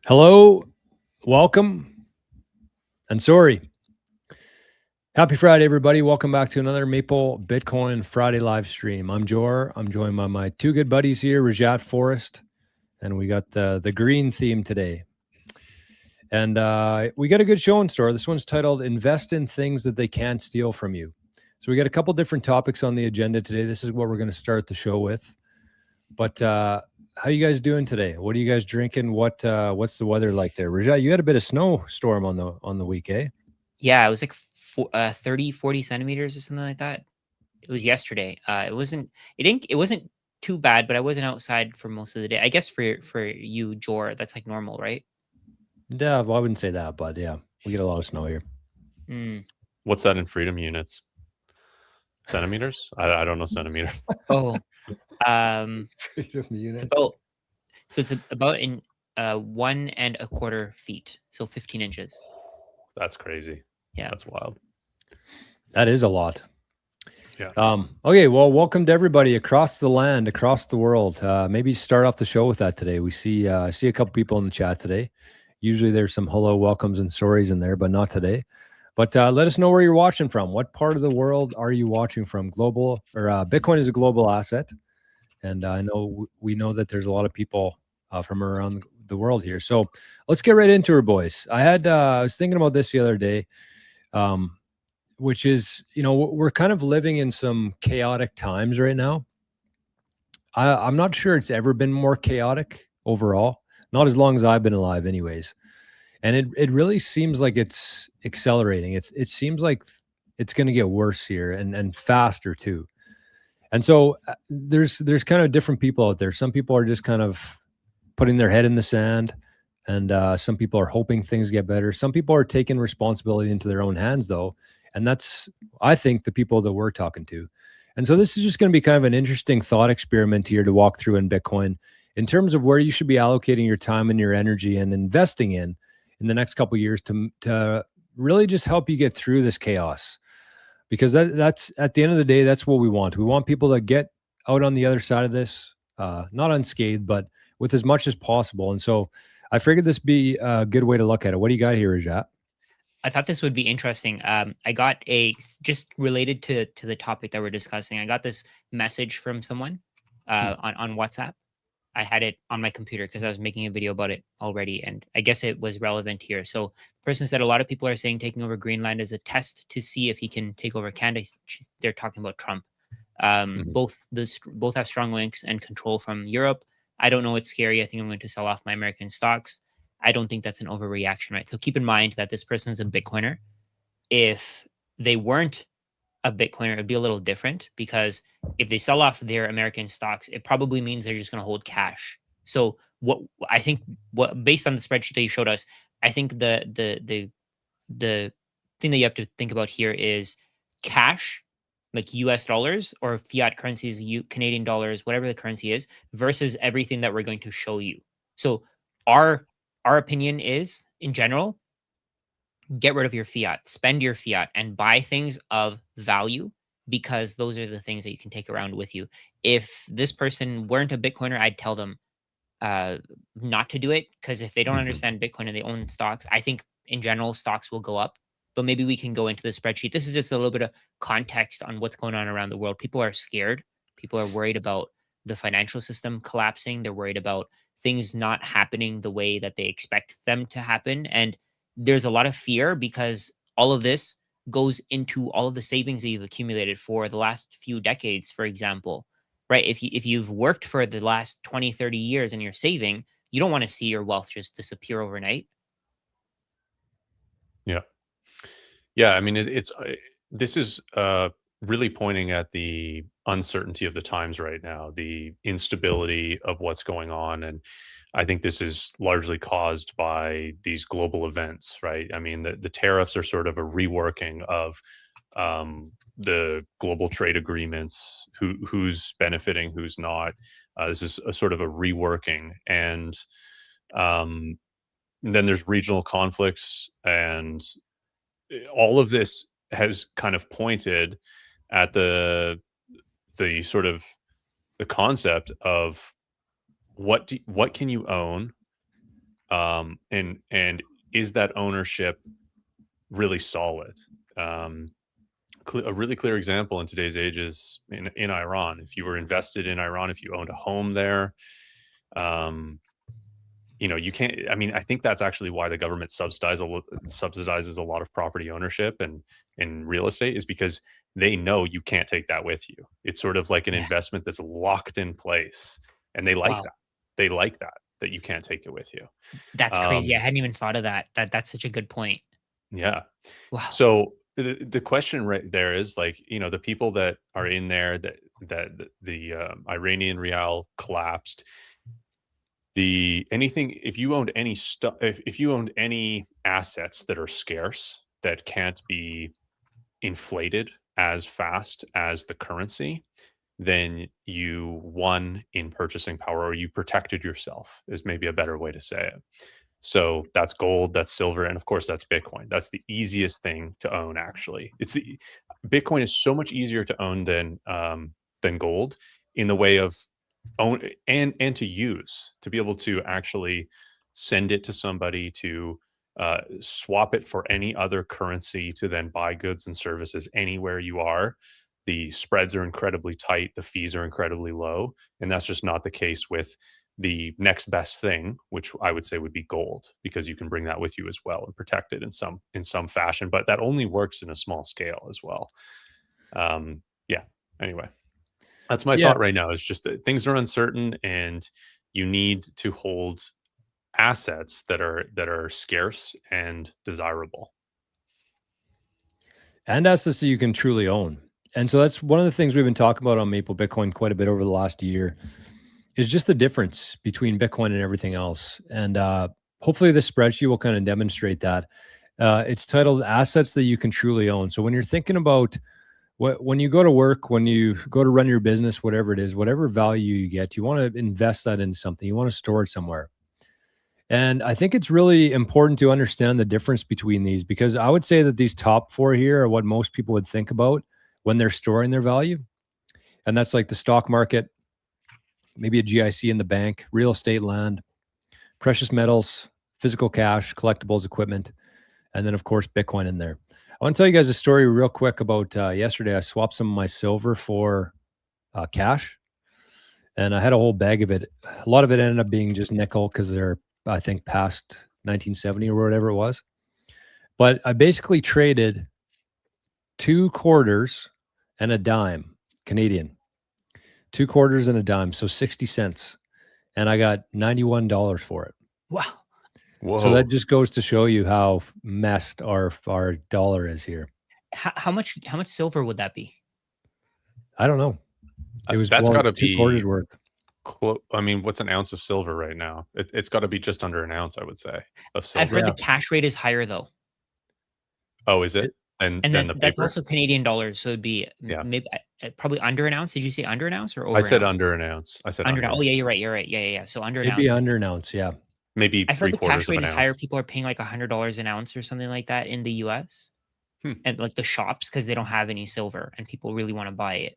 Hello, welcome, and sorry. Happy Friday, everybody. Welcome back to another Maple Bitcoin Friday live stream. I'm Jor. I'm joined by my two good buddies here, Rajat Forrest, and we got the green theme today. And we got a good show in store. This one's titled Invest in Things That They Can't Steal From You. So we got a couple different topics on the agenda today. This is what we're going to start the show with. But how you guys doing today? What are you guys drinking? What's the weather like there? Rajat, you had a bit of snowstorm on the week, eh? Yeah, it was like 30, 40 centimeters or something like that. It was yesterday. It wasn't too bad, but I wasn't outside for most of the day. I guess for you, Jor, that's like normal, right? Yeah, well, I wouldn't say that, but yeah, we get a lot of snow here. Mm. What's that in freedom units? Centimeters? I don't know centimeter. Oh, Freedom it's units. about in 1.25 feet, so 15 inches. That's crazy. Yeah. That's wild. That is a lot. Yeah. Okay, well, welcome to everybody across the land, across the world. Maybe start off the show with that today. We see I see a couple people in the chat today. Usually there's some hello, welcomes, and stories in there, but not today. But let us know where you're watching from. What part of the world are you watching from? Global or Bitcoin is a global asset, and I know we know that there's a lot of people from around the world here. So let's get right into her, boys. I was thinking about this the other day. Which is, we're kind of living in some chaotic times right now. I'm not sure it's ever been more chaotic overall, not as long as I've been alive anyways. And it really seems like it's accelerating. It seems like it's going to get worse here and faster too. And so there's kind of different people out there. Some people are just kind of putting their head in the sand, and some people are hoping things get better. Some people are taking responsibility into their own hands though. And that's, I think, the people that we're talking to. And so this is just going to be kind of an interesting thought experiment here to walk through in Bitcoin in terms of where you should be allocating your time and your energy and investing in the next couple of years to really just help you get through this chaos. Because that's at the end of the day, that's what we want. We want people to get out on the other side of this, not unscathed, but with as much as possible. And so I figured this be a good way to look at it. What do you got here, Rajat? I thought this would be interesting. I got just related to the topic that we're discussing. I got this message from someone on WhatsApp. I had it on my computer because I was making a video about it already, and I guess it was relevant here. So the person said a lot of people are saying taking over Greenland is a test to see if he can take over Canada. They're talking about Trump. Both have strong links and control from Europe. I don't know. It's scary. I think I'm going to sell off my American stocks. I don't think that's an overreaction, right? So keep in mind that this person is a Bitcoiner. If they weren't a Bitcoiner, it'd be a little different, because if they sell off their American stocks, it probably means they're just going to hold cash. So based on the spreadsheet that you showed us, I think the thing that you have to think about here is cash, like US dollars or fiat currencies, Canadian dollars, whatever the currency is, versus everything that we're going to show you. So our opinion is, in general, get rid of your fiat, spend your fiat, and buy things of value, because those are the things that you can take around with you. If this person weren't a Bitcoiner, I'd tell them not to do it, because if they don't understand Bitcoin and they own stocks, I think in general stocks will go up. But maybe we can go into the spreadsheet. This is just a little bit of context on what's going on around the world. People are scared. People are worried about the financial system collapsing. They're worried about things not happening the way that they expect them to happen. And there's a lot of fear, because all of this goes into all of the savings that you've accumulated for the last few decades, for example, right? If you've worked for the last 20, 30 years and you're saving, you don't want to see your wealth just disappear overnight. Yeah. Yeah. I mean, this is really pointing at the uncertainty of the times right now, the instability of what's going on. And I think this is largely caused by these global events, right? I mean, the tariffs are sort of a reworking of the global trade agreements, who's benefiting, who's not. This is a sort of a reworking. And then there's regional conflicts, and all of this has kind of pointed at the sort of the concept of what can you own, And is that ownership really solid? A really clear example in today's age is in Iran. If you were invested in Iran, if you owned a home there, um, you can't. I mean, I think that's actually why the government subsidizes a lot of property ownership and real estate, is because they know you can't take that with you. It's sort of like an Yeah. investment that's locked in place, and they like Wow. that. They like that you can't take it with you. That's crazy. I Um, hadn't even thought of that. That's such a good point. yeah. Wow. So the question right there is, like, the people that are in there, the Iranian rial collapsed. If you owned any stuff, if you owned any assets that are scarce, that can't be inflated as fast as the currency, then you won in purchasing power, or you protected yourself, is maybe a better way to say it. So that's gold, that's silver, and of course that's Bitcoin. That's the easiest thing to own. Actually, Bitcoin is so much easier to own than gold, in the way of own and to use, to be able to actually send it to somebody, to swap it for any other currency, to then buy goods and services anywhere you are. The spreads are incredibly tight, the fees are incredibly low, and that's just not the case with the next best thing, which I would say would be gold, because you can bring that with you as well and protect it in some fashion. But that only works in a small scale as well. Yeah. Anyway, that's my Yeah. thought right now. Is just that things are uncertain, and you need to hold assets that are scarce and desirable. And assets that you can truly own. And so that's one of the things we've been talking about on Maple Bitcoin quite a bit over the last year, is just the difference between Bitcoin and everything else. And hopefully this spreadsheet will kind of demonstrate that. It's titled Assets That You Can Truly Own. So when you're thinking about when you go to work, when you go to run your business, whatever it is, whatever value you get, you want to invest that in something. You want to store it somewhere. And I think it's really important to understand the difference between these, because I would say that these top four here are what most people would think about when they're storing their value. And that's like the stock market, maybe a GIC in the bank, real estate, land, precious metals, physical cash, collectibles, equipment, and then, of course, Bitcoin in there. I want to tell you guys a story real quick about yesterday. I swapped some of my silver for cash, and I had a whole bag of it. A lot of it ended up being just nickel because they're, I think, past 1970 or whatever it was. But I basically traded 2 quarters and a dime Canadian, 2 quarters and a dime, so 60 cents. And I got $91 for it. Wow. Whoa. So that just goes to show you how messed our dollar is here. How much silver would that be? I don't know. It was That's got to 2 be quarters worth. I mean, what's an ounce of silver right now? It's got to be just under an ounce, I would say, of silver. I've heard Yeah. the cash rate is higher though. Oh, is it? And And then then the that's paper? also Canadian dollars, so it'd be Yeah. maybe probably under an ounce. Did you say under an ounce or over I an said ounce? under an ounce. I said Under. under. Oh yeah, you're right. You're right. Yeah. So under an It'd be ounce. under an ounce, yeah. Maybe I've heard the 3/4 cash of rate an is ounce. higher. People are paying like $100 an ounce or something like that in the US. And like the shops, because they don't have any silver and people really want to buy it.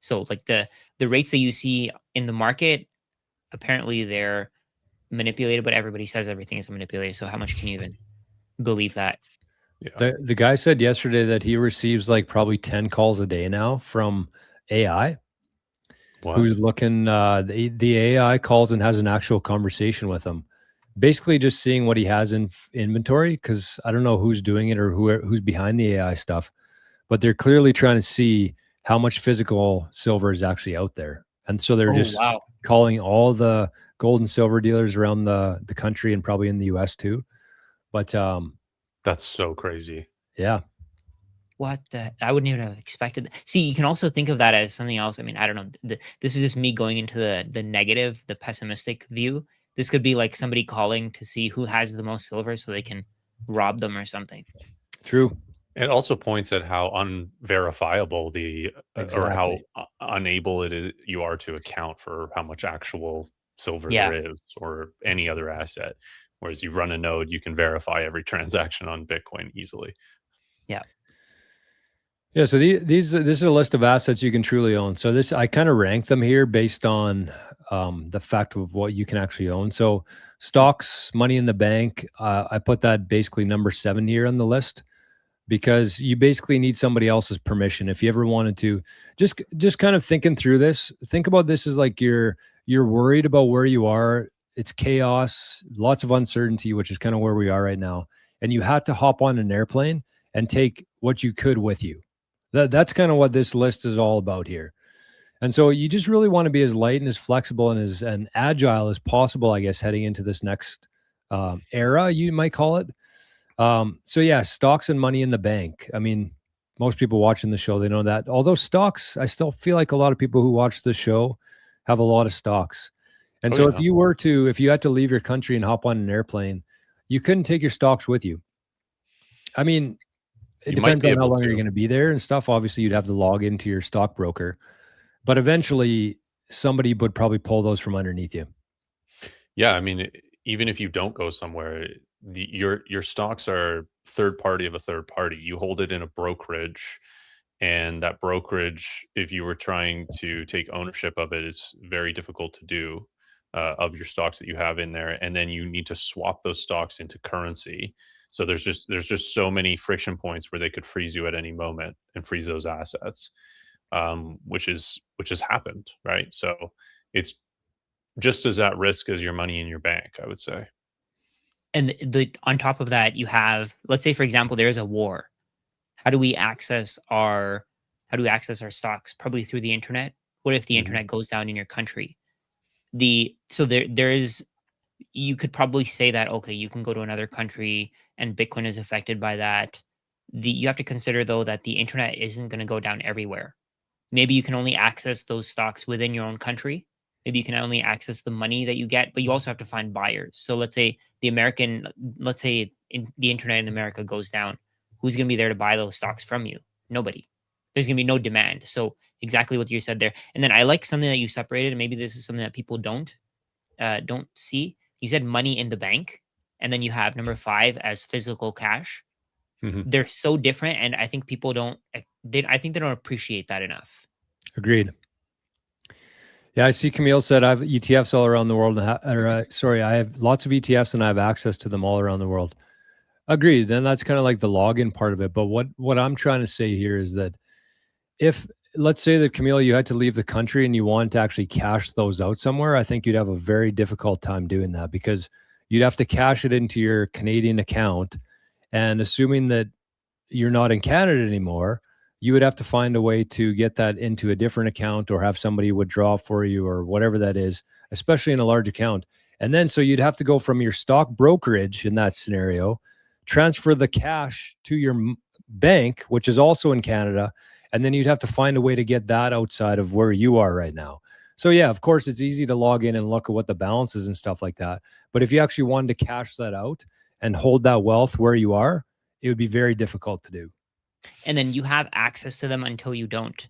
So like the rates that you see in the market, apparently they're manipulated, but everybody says everything is manipulated. So how much can you even believe that? Yeah. The guy said yesterday that he receives like probably 10 calls a day now from AI, What? who's looking, the AI calls and has an actual conversation with him, basically just seeing what he has in inventory. Because I don't know who's doing it or who's behind the AI stuff, but they're clearly trying to see how much physical silver is actually out there. And so they're just Wow. calling all the gold and silver dealers around the country and probably in the US too. But That's so crazy. yeah. What the? I wouldn't even have expected that. See, you can also think of that as something else. I mean, I don't know. This is just me going into the negative, the pessimistic view. This could be like somebody calling to see who has the most silver so they can rob them or something. True. It also points at how unverifiable or how Exactly. unable it is you are to account for how much actual silver Yeah. there is, or any other asset. Whereas you run a node, you can verify every transaction on Bitcoin easily. Yeah. Yeah, so this is a list of assets you can truly own. So this I kind of rank them here based on the fact of what you can actually own. So stocks, money in the bank, I put that basically number 7 here on the list because you basically need somebody else's permission if you ever wanted to. Just kind of thinking through this. Think about this as like you're worried about where you are. It's chaos, lots of uncertainty, which is kind of where we are right now. And you had to hop on an airplane and take what you could with you. That's kind of what this list is all about here. And so you just really want to be as light and as flexible and as and agile as possible, I guess, heading into this next era, you might call it. So yeah, stocks and money in the bank. I mean, most people watching the show, they know that. Although stocks, I still feel like a lot of people who watch the show have a lot of stocks. And Oh so yeah. if you had to leave your country and hop on an airplane, you couldn't take your stocks with you. I mean, it You might depends be on how able long you're to. going to be there and stuff. Obviously, you'd have to log into your stockbroker, but eventually somebody would probably pull those from underneath you. Yeah, I mean, even if you don't go somewhere, your stocks are third party of a third party. You hold it in a brokerage, and that brokerage, if you were trying to take ownership of it, is very difficult to do, of your stocks that you have in there, and then you need to swap those stocks into currency. So there's just so many friction points where they could freeze you at any moment and freeze those assets, which has happened, right? So it's just as at risk as your money in your bank, I would say. And the on top of that, you have, let's say for example, there's a war. How do we access our how do we access our stocks? Probably through the internet. What if the Mhm. internet goes down in your country? So there is, you could probably say that okay, you can go to another country and Bitcoin is affected by that. You have to consider though that the internet isn't going to go down everywhere. Maybe you can only access those stocks within your own country. Maybe you can only access the money that you get, but you also have to find buyers. So let's say the internet in America goes down. Who's going to be there to buy those stocks from you? Nobody. There's going to be no demand. So exactly what you said there. And then I like something that you separated, and maybe this is something that people don't see. You said money in the bank, and then you have number 5 as physical cash. Mhm. They're so different, and I think people don't. I think they don't appreciate that enough. Agreed. Yeah, I see Camille said I have ETFs all around the world. Sorry, I have lots of ETFs and I have access to them all around the world. Agreed. Then that's kind of like the login part of it. But what I'm trying to say here is that if let's say that Camille, you had to leave the country and you wanted to actually cash those out somewhere, I think you'd have a very difficult time doing that because you'd have to cash it into your Canadian account. And assuming that you're not in Canada anymore, you would have to find a way to get that into a different account or have somebody withdraw for you or whatever that is, especially in a large account. And then so you'd have to go from your stock brokerage in that scenario, transfer the cash to your bank, which is also in Canada, and then you'd have to find a way to get that outside of where you are right now. So yeah, of course it's easy to log in and look at what the balance is and stuff like that. But if you actually wanted to cash that out and hold that wealth where you are, it would be very difficult to do. And then you have access to them until you don't.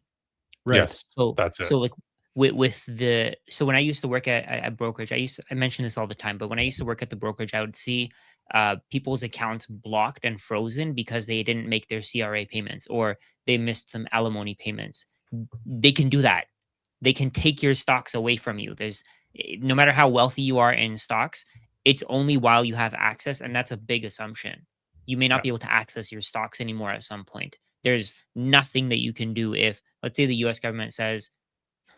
Right. Yes, So that's it. so like with the so when I used to work at brokerage, I mention this all the time, but when I used to work at the brokerage, I would see people's accounts blocked and frozen because they didn't make their CRA payments or they missed some alimony payments. They can do that. They can take your stocks away from you. No matter how wealthy you are in stocks, it's only while you have access, and that's a big assumption. You may not Yeah. be able to access your stocks anymore at some point. There's nothing that you can do if, let's say, the US government says,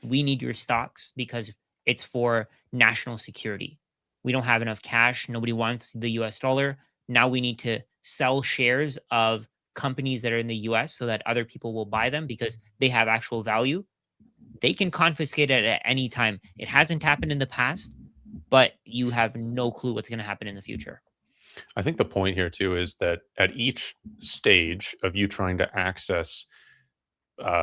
we need your stocks because it's for national security. We don't have enough cash. Nobody wants the US dollar. Now we need to sell shares of companies that are in the US so that other people will buy them because they have actual value. They can confiscate it at any time. It hasn't happened in the past, but you have no clue what's going to happen in the future. I think the point here too is that at each stage of you trying to access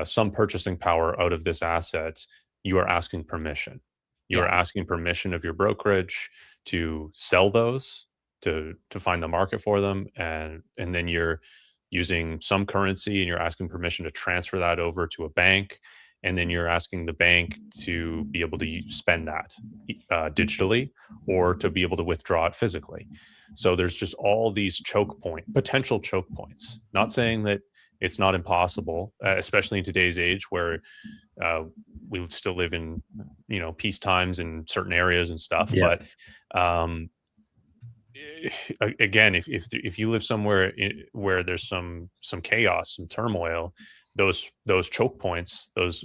some purchasing power out of this asset, you are asking permission. You are Yeah. asking permission of your brokerage to sell those, to find the market for them, and then you're using some currency and you're asking permission to transfer that over to a bank, and then you're asking the bank to be able to spend that digitally or to be able to withdraw it physically. So there's just all these potential choke points. Not saying that It's not impossible, especially in today's age where we still live in, peace times in certain areas and stuff. Yeah. But again, if you live somewhere where there's some chaos, some turmoil, those choke points, those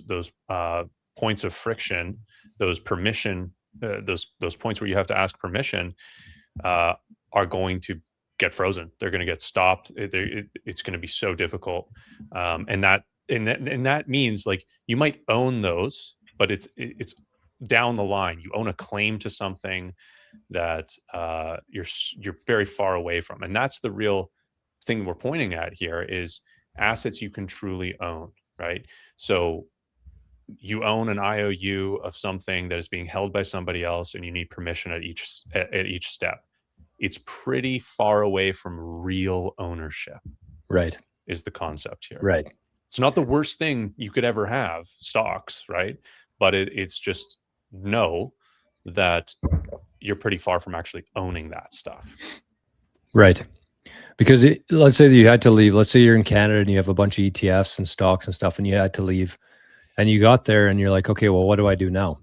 points of friction, those permission, those points where you have to ask permission, are going to get frozen. They're going to get stopped. It's going to be so difficult, and that means, like, you might own those, but it's down the line. You own a claim to something that you're very far away from, and that's the real thing we're pointing at here, is assets you can truly own, right? So you own an IOU of something that is being held by somebody else, and you need permission at each step. It's pretty far away from real ownership, Right. is the concept here. Right. It's not the worst thing you could ever have, stocks, right? But it's just know that you're pretty far from actually owning that stuff. Right. Because let's say that you had to leave. Let's say you're in Canada and you have a bunch of ETFs and stocks and stuff, and you had to leave, and you got there and you're like, okay, well, what do I do now?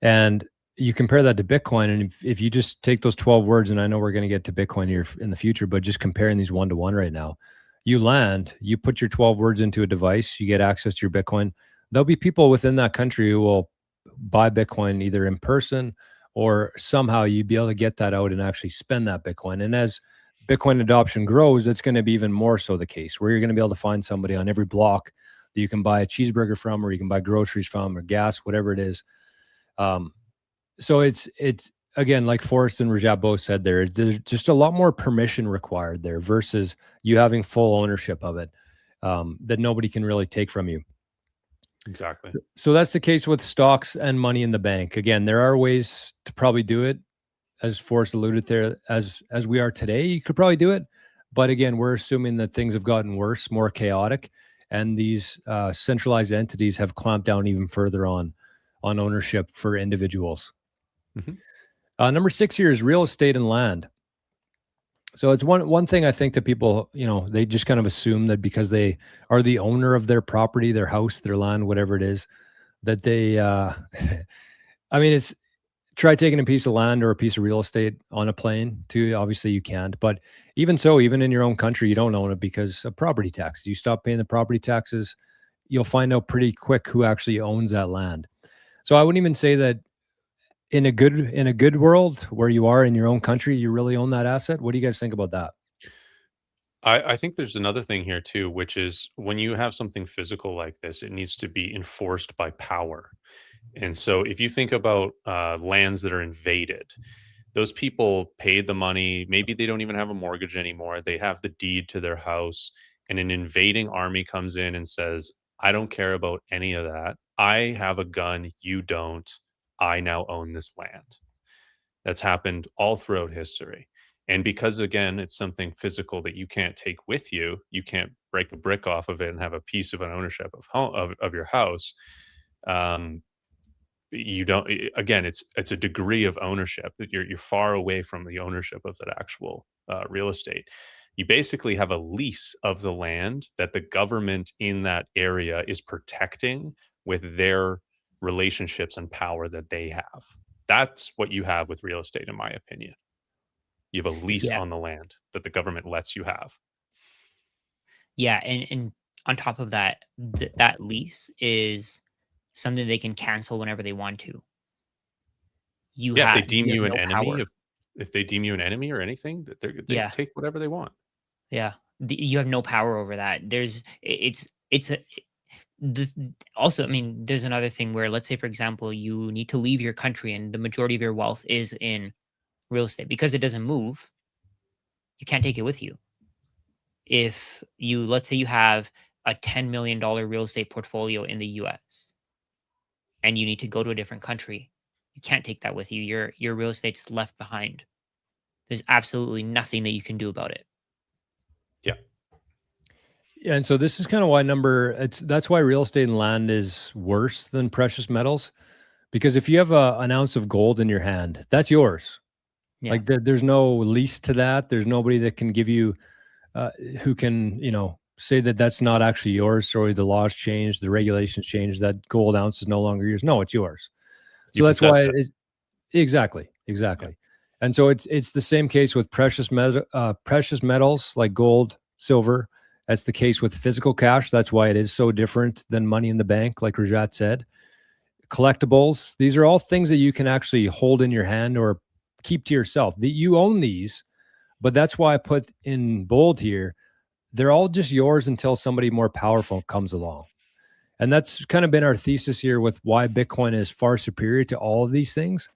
And you compare that to Bitcoin. And if you just take those 12 words, and I know we're going to get to Bitcoin here in the future, but just comparing these one to one right now, you land, you put your 12 words into a device, you get access to your Bitcoin. There'll be people within that country who will buy Bitcoin either in person, or somehow you'd be able to get that out and actually spend that Bitcoin. And as Bitcoin adoption grows, it's going to be even more so the case, where you're going to be able to find somebody on every block that you can buy a cheeseburger from, or you can buy groceries from, or gas, whatever it is. So it's again, like Forrest and Rajat both said, there's just a lot more permission required there versus you having full ownership of it, that nobody can really take from you. Exactly. So that's the case with stocks and money in the bank. Again, there are ways to probably do it, as Forrest alluded there. As we are today, you could probably do it, but again, we're assuming that things have gotten worse, more chaotic, and these centralized entities have clamped down even further on ownership for individuals. Mm-hmm. Number 6 here is real estate and land. So it's one thing I think that people, they just kind of assume that because they are the owner of their property, their house, their land, whatever it is, that they, I mean, it's, try taking a piece of land or a piece of real estate on a plane too. Obviously you can't, but even so, even in your own country, you don't own it because of property taxes. You stop paying the property taxes, you'll find out pretty quick who actually owns that land. So I wouldn't even say that in a good world where you are in your own country, you really own that asset. What do you guys think about that? I think there's another thing here too, which is when you have something physical like this, it needs to be enforced by power. And so if you think about lands that are invaded, those people paid the money. Maybe they don't even have a mortgage anymore. They have the deed to their house, and an invading army comes in and says, I don't care about any of that. I have a gun. You don't. I now own this land. That's happened all throughout history. And because, again, it's something physical that you can't take with you, you can't break a brick off of it and have a piece of an ownership of your house. You don't, again, it's a degree of ownership that you're far away from the ownership of that actual real estate. You basically have a lease of the land that the government in that area is protecting with their relationships and power that they have. That's what you have with real estate, in my opinion. You have a lease on the land that the government lets you have. Yeah, and on top of that, that lease is something they can cancel whenever they want to. If they deem you an enemy, if they deem you an enemy or anything, they take whatever they want. Yeah, you have no power over that. Also, I mean, there's another thing where, let's say, for example, you need to leave your country and the majority of your wealth is in real estate. Because it doesn't move, you can't take it with you. If let's say you have a $10 million real estate portfolio in the US and you need to go to a different country, you can't take that with you. Your real estate's left behind. There's absolutely nothing that you can do about it. Yeah. Yeah, and so this is kind of why that's why real estate and land is worse than precious metals, because if you have an ounce of gold in your hand, that's yours. Yeah. Like there's no lease to that. There's nobody that can give you, who can, say that that's not actually yours. Sorry, the laws changed, the regulations changed, that gold ounce is no longer yours. No, it's yours. So You that's possess why it. exactly. Yeah. And so it's the same case with precious metals like gold, silver. That's the case with physical cash. That's why it is so different than money in the bank, like Rajat said. Collectibles, these are all things that you can actually hold in your hand or keep to yourself. That you own these, but that's why I put in bold here. They're all just yours until somebody more powerful comes along. And that's kind of been our thesis here with why Bitcoin is far superior to all of these things,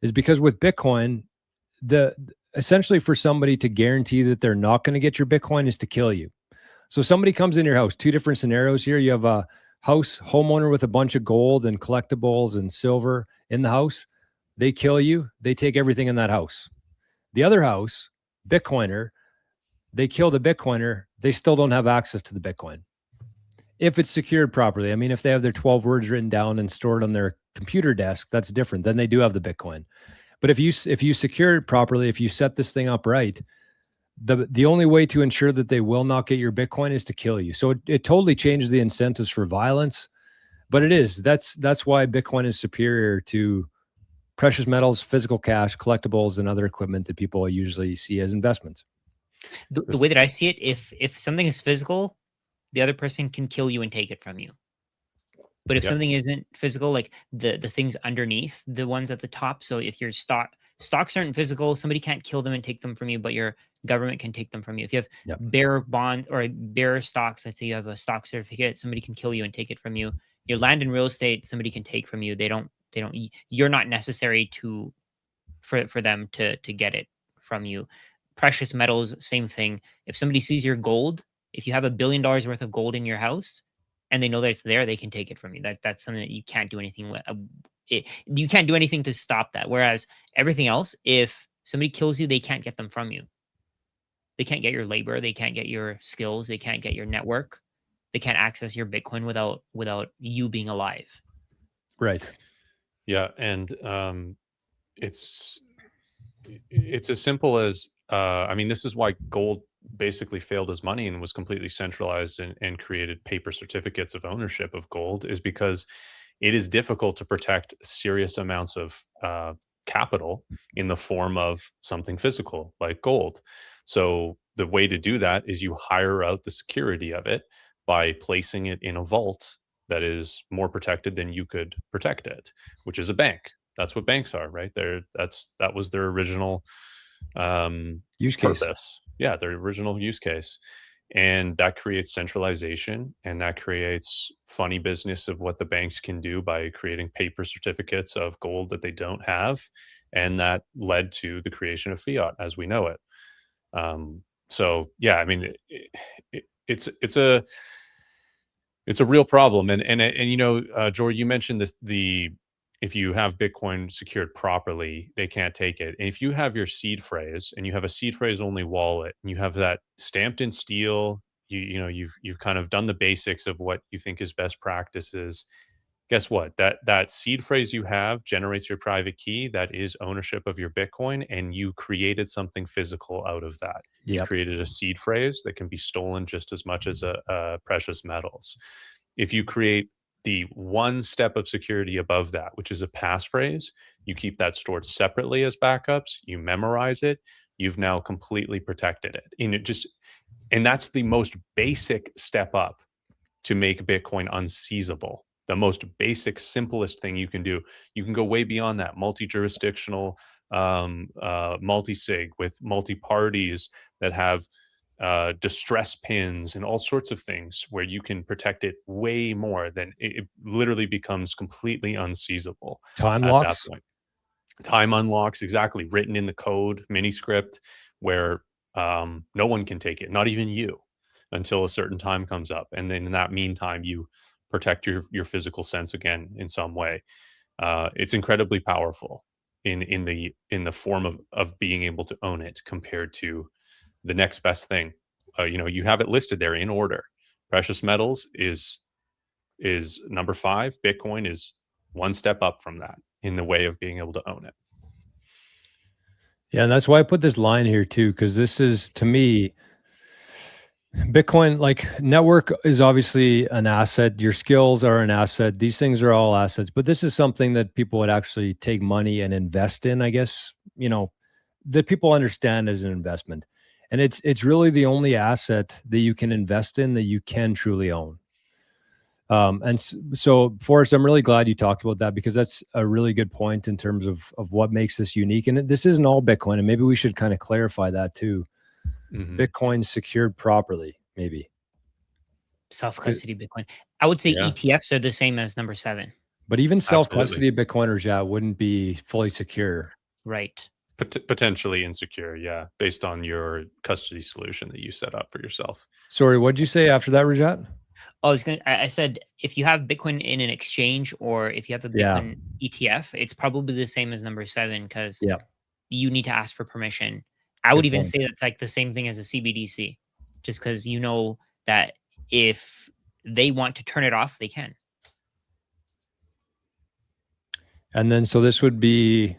is because with Bitcoin, the essentially for somebody to guarantee that they're not going to get your Bitcoin is to kill you. So somebody comes in your house, two different scenarios here. You have a homeowner with a bunch of gold and collectibles and silver in the house. They kill you. They take everything in that house. The other house, Bitcoiner, they kill the Bitcoiner. They still don't have access to the Bitcoin. If it's secured properly. I mean, if they have their 12 words written down and stored on their computer desk, that's different. Then they do have the Bitcoin. But if you secure it properly, if you set this thing up right, the only way to ensure that they will not get your Bitcoin is to kill you. So it totally changes the incentives for violence. But it is. That's why Bitcoin is superior to precious metals, physical cash, collectibles, and other equipment that people usually see as investments. The way that I see it, if something is physical, the other person can kill you and take it from you. But if Yep. something isn't physical, like the things underneath, the ones at the top, so if your stocks aren't physical, somebody can't kill them and take them from you, but your government can take them from you. If you have Yep. bearer bonds or bearer stocks, let's say you have a stock certificate, somebody can kill you and take it from you. Your land and real estate, somebody can take from you. You're not necessary for them to get it from you. Precious metals, same thing. If somebody sees your gold, if you have $1 billion worth of gold in your house and they know that it's there, they can take it from you. That's something that you can't do anything with. You can't do anything to stop that. Whereas everything else, if somebody kills you, they can't get them from you. They can't get your labor. They can't get your skills. They can't get your network. They can't access your Bitcoin without you being alive. Right. Yeah, and it's as simple as I mean, this is why gold basically failed as money and was completely centralized and created paper certificates of ownership of gold, is because it is difficult to protect serious amounts of capital in the form of something physical like gold. So the way to do that is you hire out the security of it by placing it in a vault that is more protected than you could protect it, which is a bank. That's what banks are, right? That was their original Use case. purpose. Yeah, their original use case. And that creates centralization, and that creates funny business of what the banks can do by creating paper certificates of gold that they don't have. And that led to the creation of fiat as we know it. So yeah, I mean, it's a real problem. And you know, Jory, you mentioned this, if you have Bitcoin secured properly, they can't take it. And if you have your seed phrase and you have a seed phrase only wallet and you have that stamped in steel, you know, you've kind of done the basics of what you think is best practices. Guess what? That seed phrase you have generates your private key. That is ownership of your Bitcoin, and you created something physical out of that. You Yep. created a seed phrase that can be stolen just as much as a precious metals. If you create the one step of security above that, which is a passphrase, you keep that stored separately as backups, you memorize it, you've now completely protected it. And that's the most basic step up to make Bitcoin unseizable. The most basic, simplest thing you can do. You can go way beyond that. Multi-jurisdictional, multi-sig with multi-parties that have distress pins and all sorts of things where you can protect it way more than it literally becomes completely unseizable Time at that locks. point. Time unlocks, exactly, written in the code, mini script, where no one can take it, not even you, until a certain time comes up. And then in that meantime, you protect your physical sense again in some way. It's incredibly powerful in the form of being able to own it compared to the next best thing. You know, you have it listed there in order. Precious metals is number 5. Bitcoin is one step up from that in the way of being able to own it. Yeah, and that's why I put this line here too, because this is, to me, Bitcoin, like network is obviously an asset. Your skills are an asset. These things are all assets, but this is something that people would actually take money and invest in, I guess, that people understand as an investment. And it's really the only asset that you can invest in that you can truly own. So Forrest, I'm really glad you talked about that, because that's a really good point in terms of what makes this unique. And this isn't all Bitcoin, and maybe we should kind of clarify that too. Mhm. Bitcoin secured properly, maybe. Self-custody Bitcoin. I would say Yeah, ETFs are the same as number 7. But even absolutely. self-custody Bitcoiners, yeah, wouldn't be fully secure. Right. Potentially insecure, yeah, based on your custody solution that you set up for yourself. Sorry, what'd you say after that, Rajat? I said if you have Bitcoin in an exchange or if you have a Yeah, Bitcoin ETF, it's probably the same as number 7 because yeah, you need to ask for permission. I would good even point. say that's like the same thing as a CBDC, just because you know that if they want to turn it off, they can. And then so this would be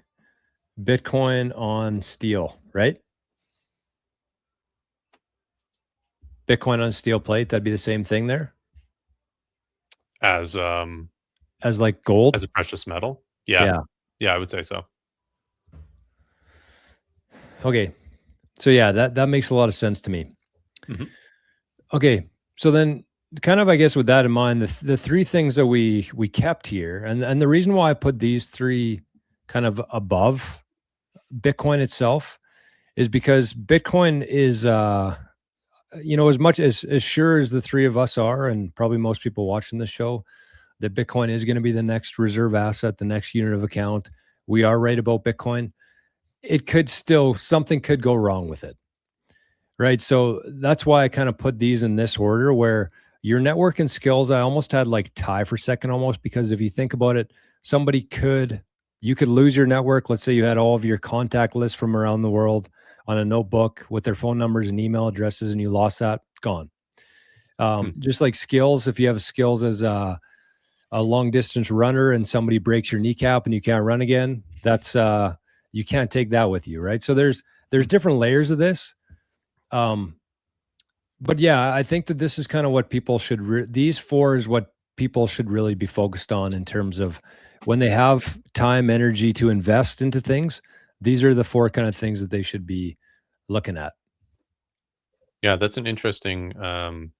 Bitcoin on steel, right? Bitcoin on steel plate, that'd be the same thing there As as like gold. as a precious metal? Yeah. Yeah. Yeah, I would say so. Okay. So yeah, that makes a lot of sense to me. Mhm. Okay. So then kind of, I guess, with that in mind, the three things that we kept here, and the reason why I put these three kind of above Bitcoin itself is because Bitcoin is as much as sure as the three of us are, and probably most people watching the show, that Bitcoin is going to be the next reserve asset, the next unit of account. We are right about Bitcoin. It could still, something could go wrong with it. Right. So that's why I kind of put these in this order, where your network and skills, I almost had like tie for second almost, because if you think about it, you could lose your network. Let's say you had all of your contact lists from around the world on a notebook with their phone numbers and email addresses, and you lost that, gone. Hmm. Just like skills, if you have skills as a long distance runner and somebody breaks your kneecap and you can't run again, that's you can't take that with you. Right. So there's different layers of this. But yeah, I think that this is kind of what people should, these four is what people should really be focused on in terms of when they have time, energy to invest into things. These are the four kind of things that they should be looking at. Yeah, that's an interesting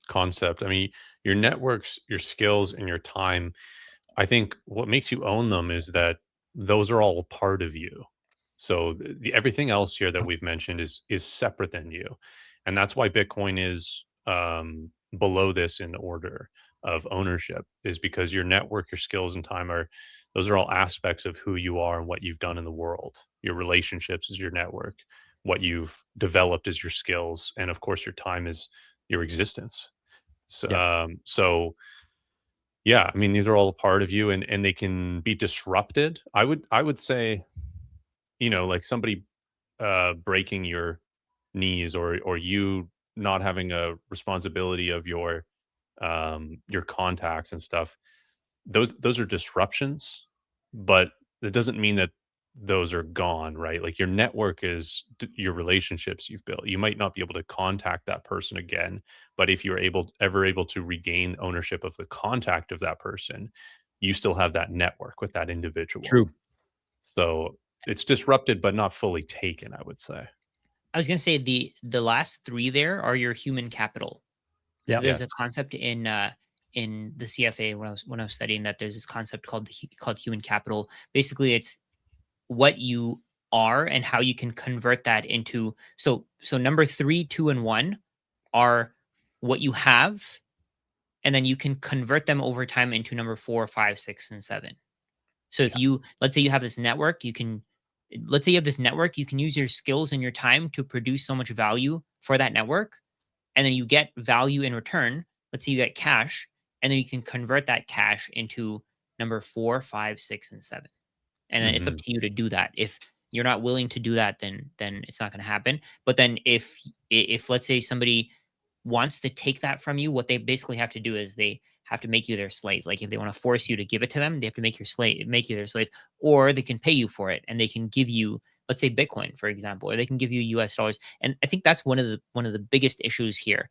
concept. I mean, your networks, your skills, and your time. I think what makes you own them is that those are all a part of you. So everything else here that we've mentioned is separate than you, and that's why Bitcoin is below this in order of ownership. Is because your network, your skills, and time are those are all aspects of who you are and what you've done in the world. Your relationships is your network. What you've developed is your skills, and of course, your time is your existence. So, Yeah. yeah, I mean, these are all a part of you, and they can be disrupted. I would say, like somebody breaking your knees, or you not having a responsibility of your contacts and stuff. Those are disruptions, but it doesn't mean that those are gone, right? Like your network is your relationships you've built. You might not be able to contact that person again, but if you're ever able to regain ownership of the contact of that person, you still have that network with that individual. True. So it's disrupted, but not fully taken, I would say. I was gonna say the last 3 there are your human capital. So Yeah. there's Yes. a concept in the CFA when I was studying that there's this concept called human capital. Basically, it's what you are and how you can convert that into so number 3, 2, and 1 are what you have, and then you can convert them over time into number 4, 5, 6, and 7. So if Yeah. you let's say you have this network, you can use your skills and your time to produce so much value for that network, and then you get value in return. Let's say you get cash, and then you can convert that cash into number 4, 5, 6, and 7. And then it's up Hmm. to you to do that. If you're not willing to do that, then it's not going to happen. But then if let's say somebody wants to take that from you, what they basically have to do is they have to make you their slave. Like if they want to force you to give it to them, they have to make you their slave, or they can pay you for it and they can give you, let's say Bitcoin, for example, or they can give you US dollars. And I think that's one of the biggest issues here.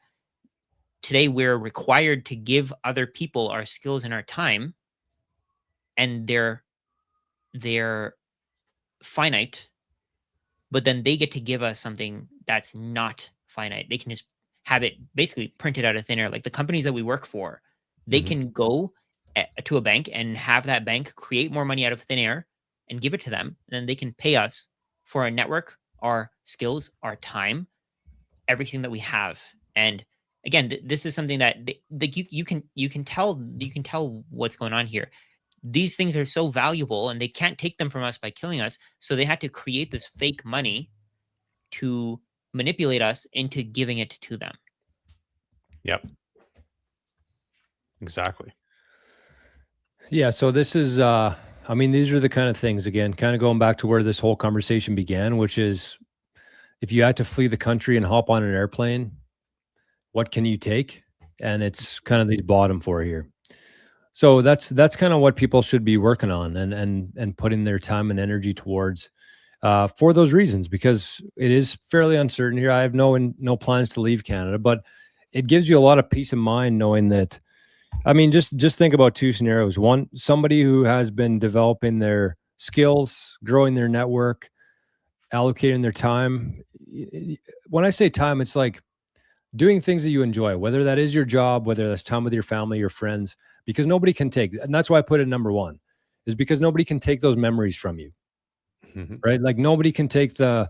today we're required to give other people our skills and our time, and they're finite, but then they get to give us something that's not finite. They can just have it basically printed out of thin air. Like the companies that we work for, they can go to a bank and have that bank create more money out of thin air and give it to them. And then they can pay us for our network, our skills, our time, everything that we have. And again, this is something that you can tell what's going on here. These things are so valuable, and they can't take them from us by killing us. So they had to create this fake money to manipulate us into giving it to them. Yep. Exactly. Yeah. So this is, I mean, these are the kind of things, again, kind of going back to where this whole conversation began, which is if you had to flee the country and hop on an airplane, what can you take? And it's kind of these bottom four here. So that's kind of what people should be working on and putting their time and energy towards for those reasons, because it is fairly uncertain here. I have no plans to leave Canada, but it gives you a lot of peace of mind knowing that. I mean, just think about two scenarios. One, somebody who has been developing their skills, growing their network, allocating their time. When I say time, it's like doing things that you enjoy, whether that is your job, whether that's time with your family, your friends, because nobody can take, and that's why I put it number one, is because nobody can take those memories from you, right? Like nobody can take the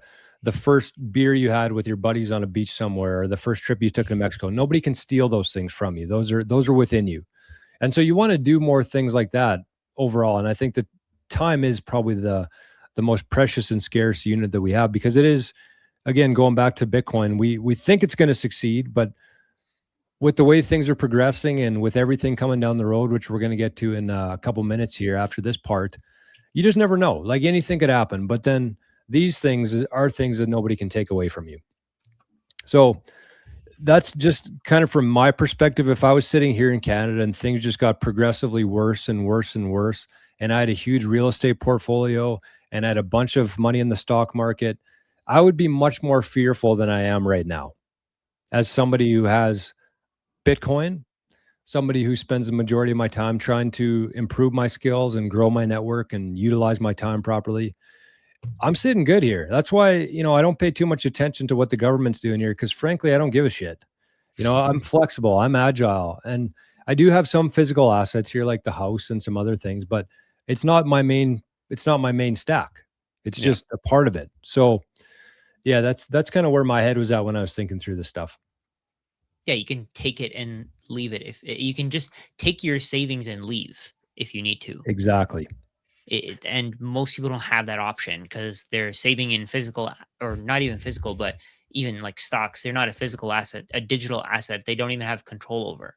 first beer you had with your buddies on a beach somewhere, or the first trip you took to Mexico. Nobody can steal those things from you. Those are within you. And so you want to do more things like that overall. And I think that time is probably the most precious and scarce unit that we have, because it is, again, going back to Bitcoin, we think it's going to succeed, but with the way things are progressing and with everything coming down the road, which we're going to get to in a couple minutes here after this part, you just never know. Like anything could happen, but then these things are things that nobody can take away from you. So that's just kind of from my perspective. If I was sitting here in Canada and things just got progressively worse and worse and worse, and I had a huge real estate portfolio and I had a bunch of money in the stock market, I would be much more fearful than I am right now. As somebody who has Bitcoin, somebody who spends the majority of my time trying to improve my skills and grow my network and utilize my time properly, I'm sitting good here. That's why, I don't pay too much attention to what the government's doing here, because frankly, I don't give a shit. I'm flexible, I'm agile, and I do have some physical assets here, like the house and some other things, but it's not my main stack. It's just a part of it. So yeah, that's kind of where my head was at when I was thinking through this stuff. Yeah, you can take it and leave it. If you can just take your savings and leave if you need to. Exactly. And most people don't have that option because they're saving in physical, or not even physical, but even like stocks. They're not a physical asset, a digital asset. They don't even have control over.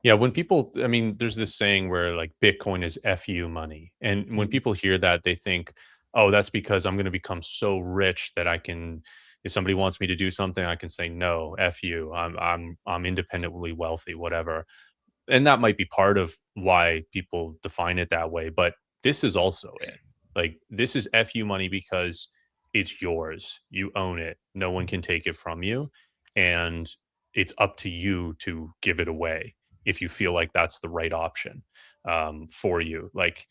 Yeah, when people, I mean, there's this saying where like Bitcoin is FU money. And when people hear that, they think, oh, that's because I'm going to become so rich that I can, if somebody wants me to do something, I can say, no, F you, I'm independently wealthy, whatever. And that might be part of why people define it that way. But this is also it. Like, this is FU money because it's yours. You own it. No one can take it from you. And it's up to you to give it away if you feel like that's the right option for you. Like,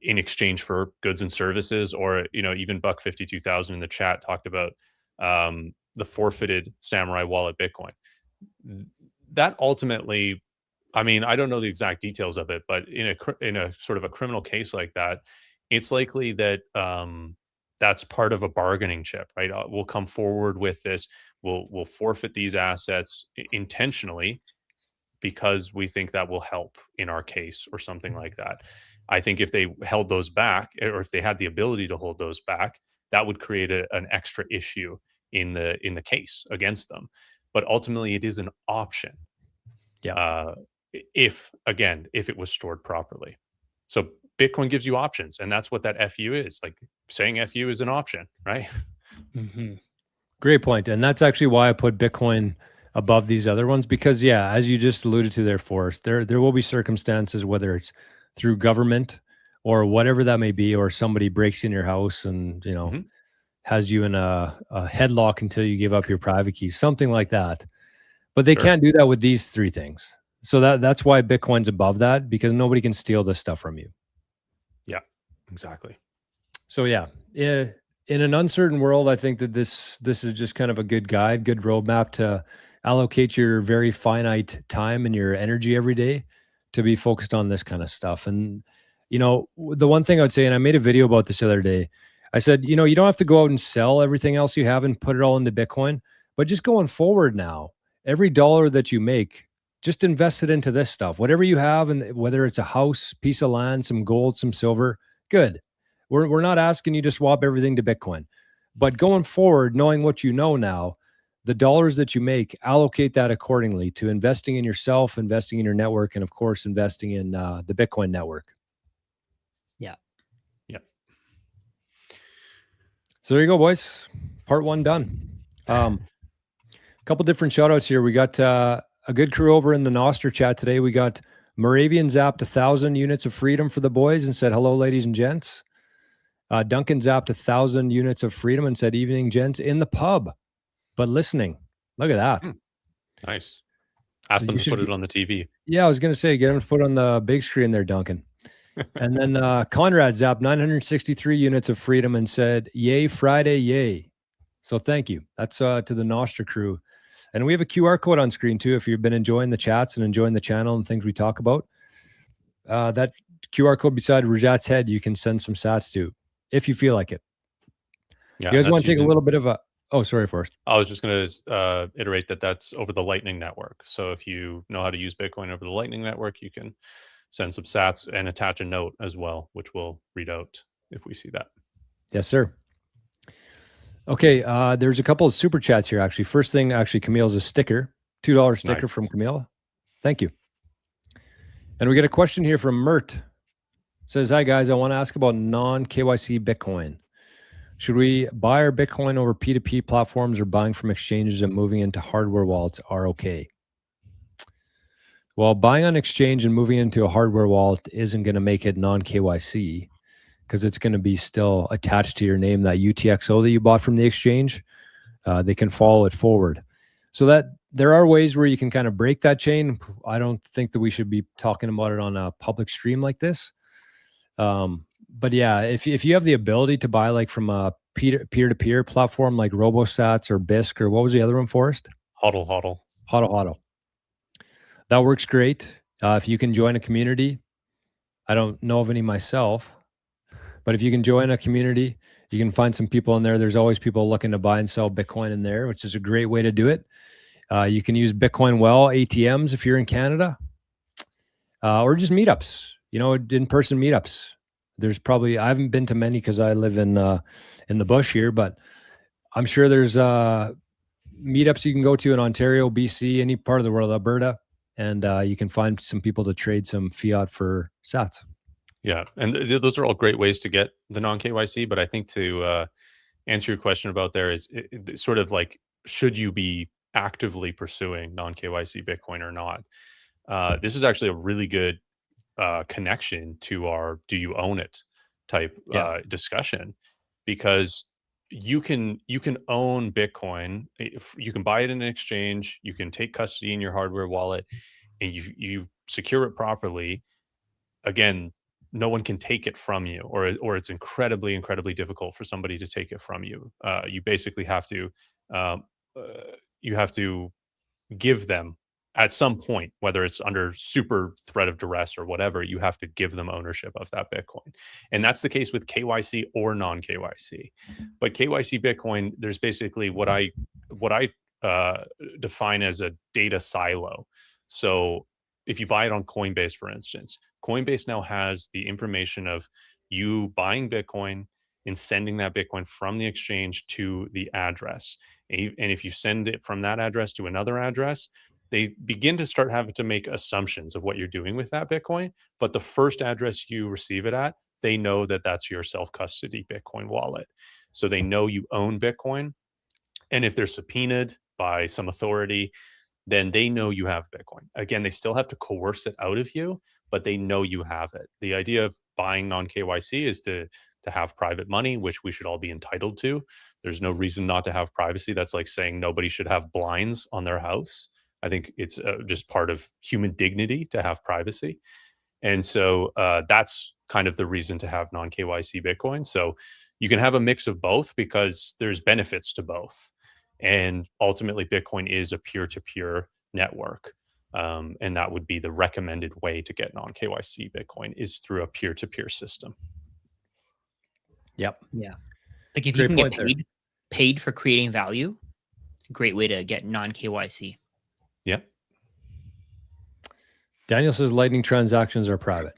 in exchange for goods and services, or even Buck 52,000 in the chat talked about the forfeited Samurai Wallet Bitcoin. That ultimately, I mean, I don't know the exact details of it, but in a sort of a criminal case like that, it's likely that that's part of a bargaining chip, right? We'll come forward with this. We'll forfeit these assets intentionally because we think that will help in our case or something like that. I think if they held those back, or if they had the ability to hold those back, that would create an extra issue in the case against them. But ultimately, it is an option. Yeah. If it was stored properly. So Bitcoin gives you options, and that's what that FU is. Like, saying FU is an option, right? Great point. And that's actually why I put Bitcoin above these other ones, because yeah, as you just alluded to there, Forrest, there will be circumstances, whether it's through government or whatever that may be, or somebody breaks in your house and has you in a headlock until you give up your private keys, something like that. But they Sure. can't do that with these three things. So that's why Bitcoin's above that, because nobody can steal this stuff from you. Yeah, exactly. So yeah, in an uncertain world, I think that this is just kind of a good guide, good roadmap to allocate your very finite time and your energy every day to be focused on this kind of stuff. And the one thing I would say, and I made a video about this the other day, I said, you don't have to go out and sell everything else you have and put it all into Bitcoin, but just going forward now, every dollar that you make, just invest it into this stuff. Whatever you have, and whether it's a house, piece of land, some gold, some silver, good. We're not asking you to swap everything to Bitcoin, but going forward, knowing what you know now, the dollars that you make, allocate that accordingly to investing in yourself, investing in your network, and of course, investing in the Bitcoin network. Yeah. Yeah. So there you go, boys. Part 1 done. A couple different shout outs here. We got a good crew over in the Noster chat today. We got Moravian zapped 1,000 units of freedom for the boys and said, hello, ladies and gents. Duncan zapped 1,000 units of freedom and said, evening, gents, in the pub, but listening. Look at that. Nice. Ask them to put it on the TV. Yeah, I was going to say, get them to put on the big screen there, Duncan. And then Conrad zapped 963 units of freedom and said, yay, Friday, yay. So thank you. That's to the Nostra crew. And we have a QR code on screen too. If you've been enjoying the chats and enjoying the channel and things we talk about, that QR code beside Rajat's head, you can send some sats to, if you feel like it. Yeah, you guys want to take a little bit of a, oh, sorry, Forrest. I was just going to iterate that's over the Lightning Network. So if you know how to use Bitcoin over the Lightning Network, you can send some sats and attach a note as well, which we'll read out if we see that. Yes, sir. Okay, there's a couple of super chats here, actually. First thing, actually, Camille's a sticker, $2 sticker Nice. from Camille. Thank you. And we get a question here from Mert. Says, hi, guys. I want to ask about non-KYC Bitcoin. Should we buy our Bitcoin over P2P platforms, or buying from exchanges and moving into hardware wallets are okay? Well, buying on exchange and moving into a hardware wallet isn't going to make it non-KYC, because it's going to be still attached to your name, that UTXO that you bought from the exchange. They can follow it forward. So that there are ways where you can kind of break that chain. I don't think that we should be talking about it on a public stream like this. But yeah, if you have the ability to buy like from a peer-to-peer platform like RoboSats or Bisq, or what was the other one, Forrest? HODL. That works great. If you can join a community, I don't know of any myself, but if you can join a community, you can find some people in there. There's always people looking to buy and sell Bitcoin in there, which is a great way to do it. You can use Bitcoin Well ATMs if you're in Canada, or just meetups, in-person meetups. There's probably, I haven't been to many because I live in the bush here, but I'm sure there's meetups you can go to in Ontario, BC, any part of the world, Alberta, and you can find some people to trade some fiat for sats. Yeah, and those are all great ways to get the non-KYC, but I think to answer your question about there is sort of like, should you be actively pursuing non-KYC Bitcoin or not? This is actually a really good connection to our do you own it type discussion, because you can own Bitcoin. You can buy it in an exchange, you can take custody in your hardware wallet, and you secure it properly. Again, no one can take it from you, or it's incredibly difficult for somebody to take it from you. You basically have to give them at some point, whether it's under super threat of duress or whatever, you have to give them ownership of that Bitcoin. And that's the case with KYC or non-KYC. But KYC Bitcoin, there's basically what I define as a data silo. So if you buy it on Coinbase, for instance, Coinbase now has the information of you buying Bitcoin and sending that Bitcoin from the exchange to the address. And if you send it from that address to another address, they begin to start having to make assumptions of what you're doing with that Bitcoin. But the first address you receive it at, they know that that's your self-custody Bitcoin wallet. So they know you own Bitcoin. And if they're subpoenaed by some authority, then they know you have Bitcoin. Again, they still have to coerce it out of you, but they know you have it. The idea of buying non-KYC is to have private money, which we should all be entitled to. There's no reason not to have privacy. That's like saying nobody should have blinds on their house. I think it's just part of human dignity to have privacy. And so that's kind of the reason to have non-KYC Bitcoin. So you can have a mix of both because there's benefits to both. And ultimately, Bitcoin is a peer-to-peer network. And that would be the recommended way to get non-KYC Bitcoin is through a peer-to-peer system. Yep. Yeah. Like if Great you can point get there. paid for creating value, it's a great way to get non-KYC. Yeah. Daniel says Lightning transactions are private.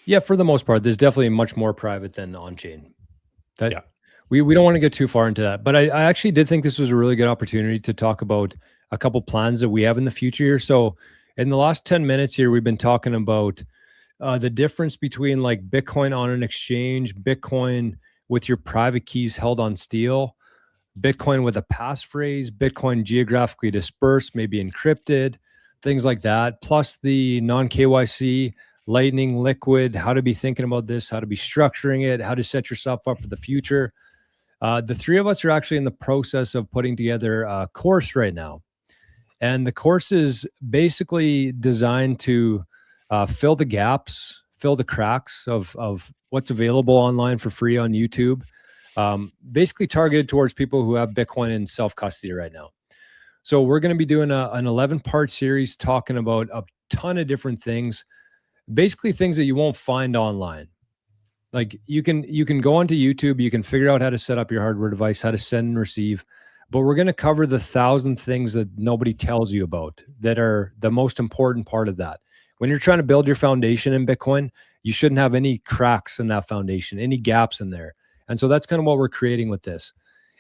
Yeah, for the most part, there's definitely much more private than on-chain. Yeah. We don't want to get too far into that, but I actually did think this was a really good opportunity to talk about a couple plans that we have in the future here. So in the last 10 minutes here, we've been talking about the difference between like Bitcoin on an exchange, Bitcoin with your private keys held on steel, Bitcoin with a passphrase, Bitcoin geographically dispersed, maybe encrypted, things like that, plus the non-KYC, Lightning, Liquid, how to be thinking about this, how to be structuring it, how to set yourself up for the future. The three of us are actually in the process of putting together a course right now. And the course is basically designed to fill the gaps, fill the cracks of what's available online for free on YouTube, basically targeted towards people who have Bitcoin in self-custody right now. So we're going to be doing an 11-part series talking about a ton of different things, basically things that you won't find online. Like you can go onto YouTube, you can figure out how to set up your hardware device, how to send and receive, but we're going to cover the 1,000 things that nobody tells you about that are the most important part of that. When you're trying to build your foundation in Bitcoin, you shouldn't have any cracks in that foundation, any gaps in there. And so that's kind of what we're creating with this.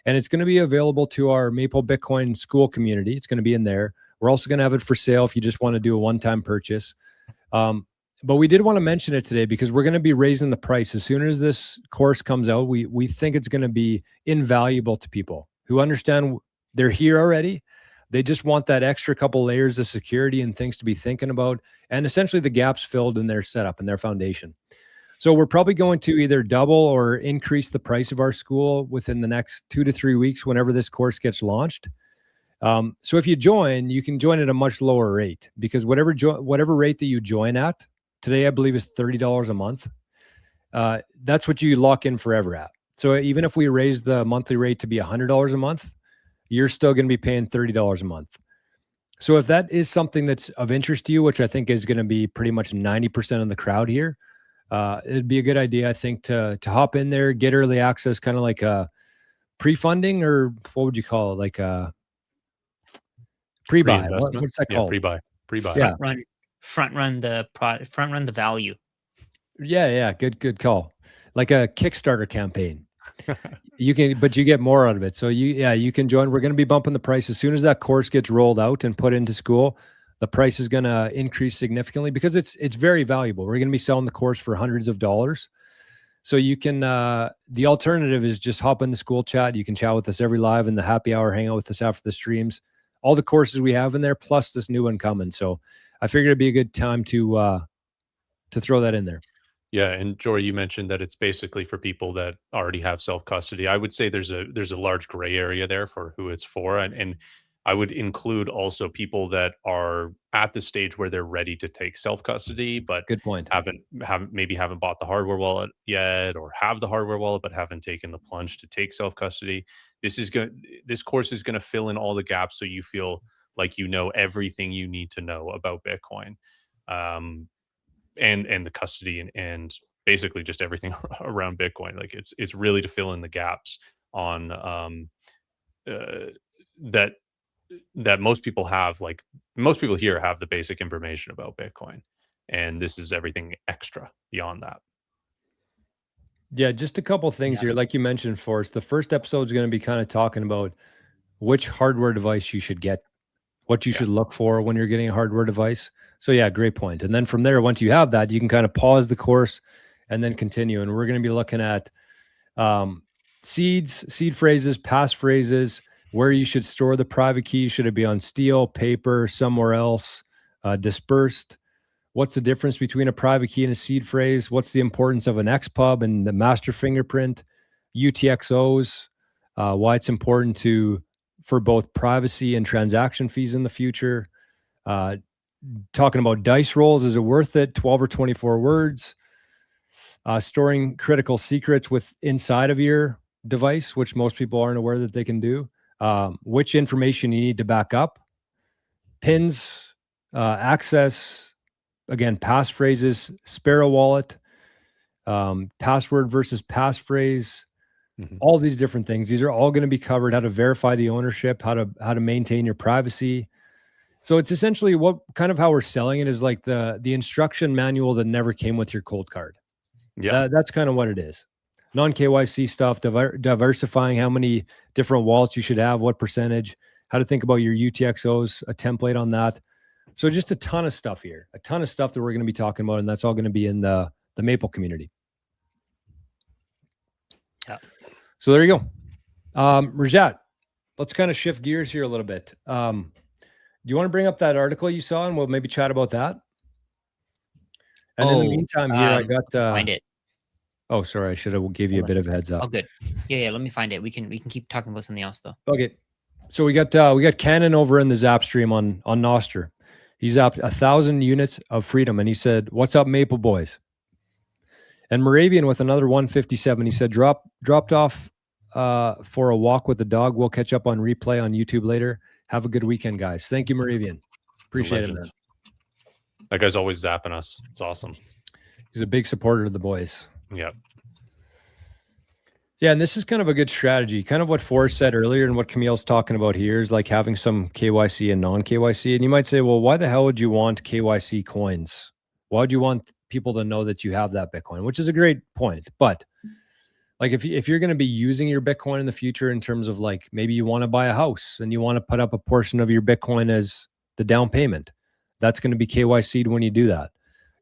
And it's going to be available to our Maple Bitcoin School community. It's going to be in there. We're also going to have it for sale if you just want to do a one-time purchase. But we did want to mention it today because we're going to be raising the price. As soon as this course comes out, we think it's going to be invaluable to people who understand they're here already. They just want that extra couple layers of security and things to be thinking about, and essentially the gaps filled in their setup and their foundation. So we're probably going to either double or increase the price of our school within the next 2 to 3 weeks whenever this course gets launched. So if you join, you can join at a much lower rate because whatever rate that you join at, today, I believe, is $30 a month. That's what you lock in forever at. So even if we raise the monthly rate to be $100 a month, you're still going to be paying $30 a month. So if that is something that's of interest to you, which I think is going to be pretty much 90% of the crowd here, it'd be a good idea, I think, to hop in there, get early access, kind of like a pre-funding, or what would you call it? Like a pre-buy. What's that called? Pre-buy. Yeah. Front run the value. Yeah. Good call. Like a Kickstarter campaign. But you get more out of it. So you can join. We're going to be bumping the price as soon as that course gets rolled out and put into school. The price is going to increase significantly because it's very valuable. We're going to be selling the course for hundreds of dollars. So you can, the alternative is just hop in the school chat. You can chat with us every live in the happy hour, hang out with us after the streams, all the courses we have in there, plus this new one coming. So I figured it'd be a good time to throw that in there. Yeah, and Jory, you mentioned that it's basically for people that already have self-custody. I would say there's a large gray area there for who it's for, and I would include also people that are at the stage where they're ready to take self-custody, but good point. haven't bought the hardware wallet yet, or have the hardware wallet but haven't taken the plunge to take self-custody. This course is going to fill in all the gaps so you feel like you know everything you need to know about Bitcoin. And the custody and basically just everything around Bitcoin. Like it's really to fill in the gaps on that most people have. Like most people here have the basic information about Bitcoin, and this is everything extra beyond that. Yeah, just a couple things here. Like you mentioned, Forrest, the first episode is going to be kind of talking about which hardware device you should get, what you should look for when you're getting a hardware device. So yeah, great point. And then from there, once you have that, you can kind of pause the course and then continue. And we're going to be looking at seed phrases, passphrases, where you should store the private key. Should it be on steel, paper, somewhere else, dispersed? What's the difference between a private key and a seed phrase? What's the importance of an XPub and the master fingerprint, UTXOs, why it's important to for both privacy and transaction fees in the future. Talking about dice rolls, is it worth it? 12 or 24 words. Storing critical secrets with inside of your device, which most people aren't aware that they can do. Which information you need to back up. Pins, access, again, passphrases, Sparrow wallet, password versus passphrase, all these different things. These are all going to be covered. How to verify the ownership, how to maintain your privacy. So it's essentially what kind of how we're selling it is like the instruction manual that never came with your cold card. Yeah, That's kind of what it is. Non-KYC stuff, diversifying how many different wallets you should have, what percentage, how to think about your UTXOs, a template on that. So just a ton of stuff here, a ton of stuff that we're going to be talking about, and that's all going to be in the Maple community. Yeah. So there you go. Rajat, let's kind of shift gears here a little bit. Do you want to bring up that article you saw, and we'll maybe chat about that? And in the meantime, here I got find it. Oh, sorry, I should have gave you a bit of a heads up. Oh, good. Yeah. Let me find it. We can keep talking about something else though. Okay. So we got Cannon over in the Zap stream on Noster. He's up 1,000 units of freedom, and he said, "What's up, Maple boys?" And Moravian with another 157. He said, dropped off for a walk with the dog. We'll catch up on replay on YouTube later. Have a good weekend, guys. Thank you, Moravian. Appreciate it, man. That guy's always zapping us. It's awesome. He's a big supporter of the boys. Yeah. Yeah, and this is kind of a good strategy. Kind of what Forrest said earlier and what Camille's talking about here is like having some KYC and non-KYC. And you might say, well, why the hell would you want KYC coins? Why would you want people to know that you have that Bitcoin? Which is a great point. But like if you're going to be using your Bitcoin in the future in terms of like maybe you want to buy a house and you want to put up a portion of your Bitcoin as the down payment, that's going to be KYC'd when you do that.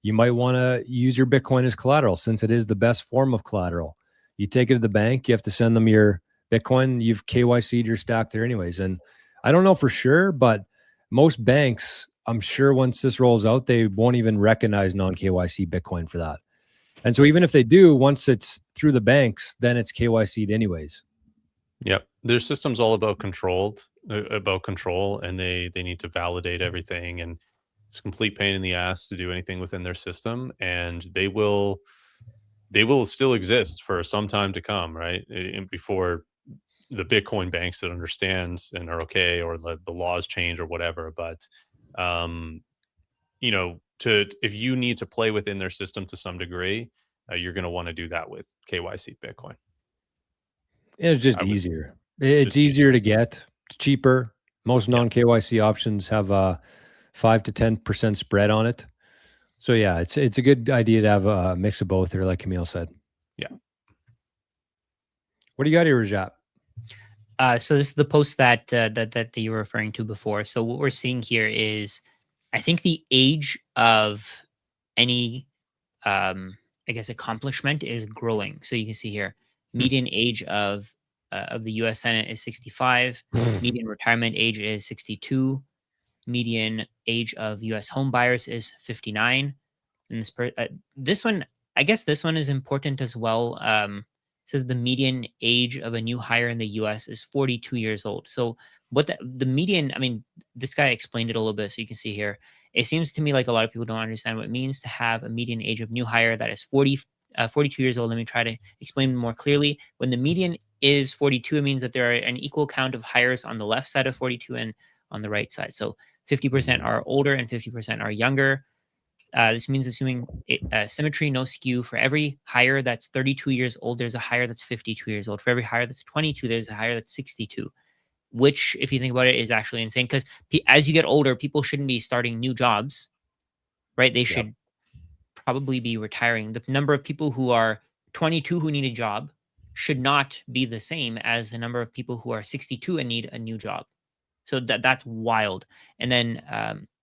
You might want to use your Bitcoin as collateral since it is the best form of collateral. You take it to the bank, you have to send them your Bitcoin, you've KYC'd your stack there anyways. And I don't know for sure, but most banks, I'm sure once this rolls out, they won't even recognize non-KYC Bitcoin for that. And so even if they do, once it's through the banks, then it's KYC'd anyways. Yep. Their system's all about control, and they need to validate everything. And it's a complete pain in the ass to do anything within their system. And they will still exist for some time to come, right? Before the Bitcoin banks that understand and are okay, or the laws change or whatever. But, if you need to play within their system to some degree, you're going to want to do that with KYC Bitcoin. It's just easier. It's easier to get. It's cheaper. Most non-KYC options have a 5 to 10% spread on it. So yeah, it's a good idea to have a mix of both there, like Camille said. Yeah. What do you got here, Rajat? So this is the post that you were referring to before. So what we're seeing here is, I think the age of any, I guess, accomplishment is growing. So you can see here, median age of the U.S. Senate is 65. Median retirement age is 62. Median age of U.S. home buyers is 59. And this one, I guess this one is important as well. It says the median age of a new hire in the U.S. is 42 years old. So what the median, I mean, this guy explained it a little bit, so you can see here. It seems to me like a lot of people don't understand what it means to have a median age of new hire that is 42 years old. Let me try to explain more clearly. When the median is 42, it means that there are an equal count of hires on the left side of 42 and on the right side. So 50% are older and 50% are younger. This means assuming symmetry, no skew. For every hire that's 32 years old, there's a hire that's 52 years old. For every hire that's 22, there's a hire that's 62. Which, if you think about it, is actually insane, because as you get older, people shouldn't be starting new jobs, right? They should probably be retiring. The number of people who are 22 who need a job should not be the same as the number of people who are 62 and need a new job. So that's wild. And then,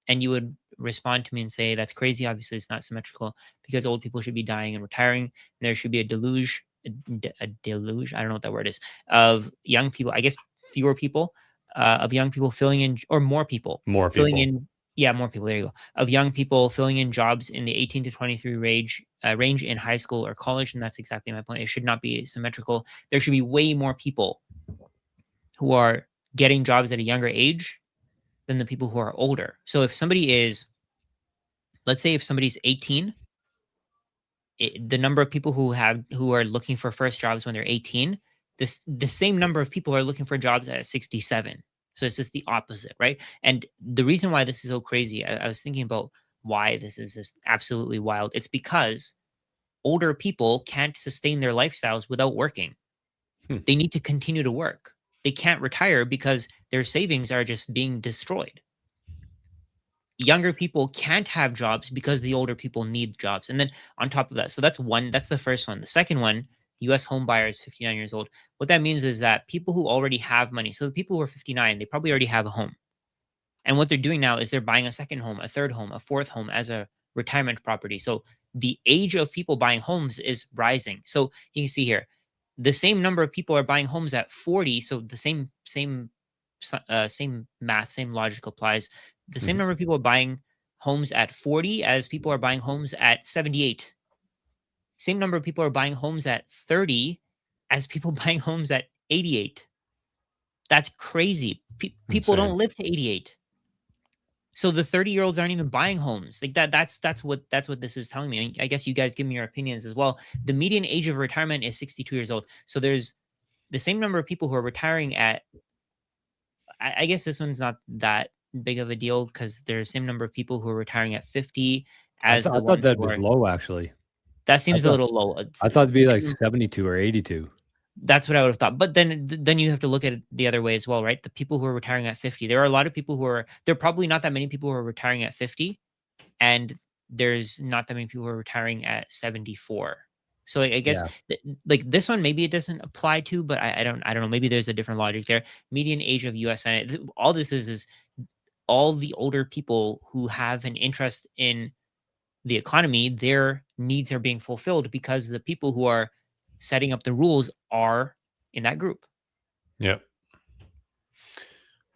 and you would respond to me and say, that's crazy. Obviously, it's not symmetrical because old people should be dying and retiring. And there should be a deluge, I don't know what that word is, of young people, I guess fewer people, of young people filling in, or more people. Filling in, more people, there you go. Of young people filling in jobs in the 18 to 23 range in high school or college. And that's exactly my point. It should not be symmetrical. There should be way more people who are getting jobs at a younger age than the people who are older. So if somebody is, let's say if somebody's 18, the number of people who are looking for first jobs when they're 18, the same number of people are looking for jobs at 67. So it's just the opposite, right? And the reason why this is so crazy, I was thinking about why this is just absolutely wild. It's because older people can't sustain their lifestyles without working. Hmm. They need to continue to work. They can't retire because their savings are just being destroyed. Younger people can't have jobs because the older people need jobs. And then on top of that, so that's the first one. The second one, US home buyers 59 years old. What that means is that people who already have money, so the people who are 59, they probably already have a home. And what they're doing now is they're buying a second home, a third home, a fourth home as a retirement property. So the age of people buying homes is rising. So you can see here, the same number of people are buying homes at 40. So the same math, same logic applies. The same Mhm. number of people are buying homes at 40 as people are buying homes at 78. Same number of people are buying homes at 30 as people buying homes at 88. That's crazy. People Insane. don't live to 88. So the 30-year-olds aren't even buying homes. Like that's what this is telling me. I guess you guys give me your opinions as well. The median age of retirement is 62 years old. So there's the same number of people who are retiring at, I guess this one's not that big of a deal because there's the same number of people who are retiring at 50 as I the thought ones that who was are. low actually. That I seems a thought little low. It's I thought it'd the be like same. 72 or 82. That's what I would have thought. But then you have to look at it the other way as well, right? The people who are retiring at 50. There are a lot of people who are. There are probably not that many people who are retiring at 50, and there's not that many people who are retiring at 74. So I guess Yeah. like this one, maybe it doesn't apply to, but I don't know. Maybe there's a different logic there. Median age of U.S. Senate. All this is all the older people who have an interest in the economy, their needs are being fulfilled because the people who are setting up the rules are in that group. Yeah.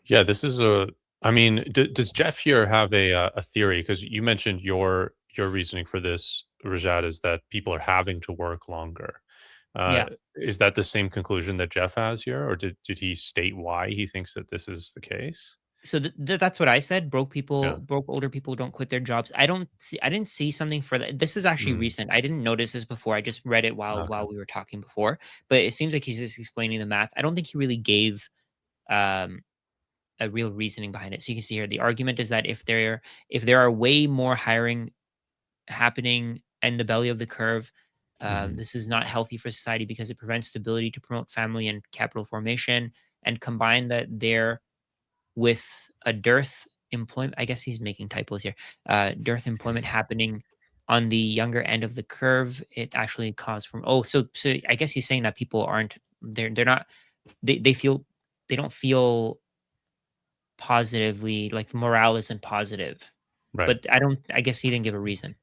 Yeah, this is a I mean, does Jeff here have a theory? Because you mentioned your reasoning for this, Rajat, is that people are having to work longer. Uh, Yeah. is that the same conclusion that Jeff has here, or did he state why he thinks that this is the case? So that's what I said. Yeah. Broke older people don't quit their jobs. I didn't see something for that. This is actually Mm, recent. I didn't notice this before. I just read it okay. while we were talking before. But it seems like he's just explaining the math. I don't think he really gave um a real reasoning behind it. So you can see here the argument is that if there are way more hiring happening in the belly of the curve, Mhm. this is not healthy for society because it prevents stability to promote family and capital formation. And combine that there with a dearth employment. I guess he's making typos here. Dearth employment happening on the younger end of the curve. It actually caused from so I guess he's saying that people aren't they're not they feel they don't feel positively, like morale isn't positive. Right. But I guess he didn't give a reason.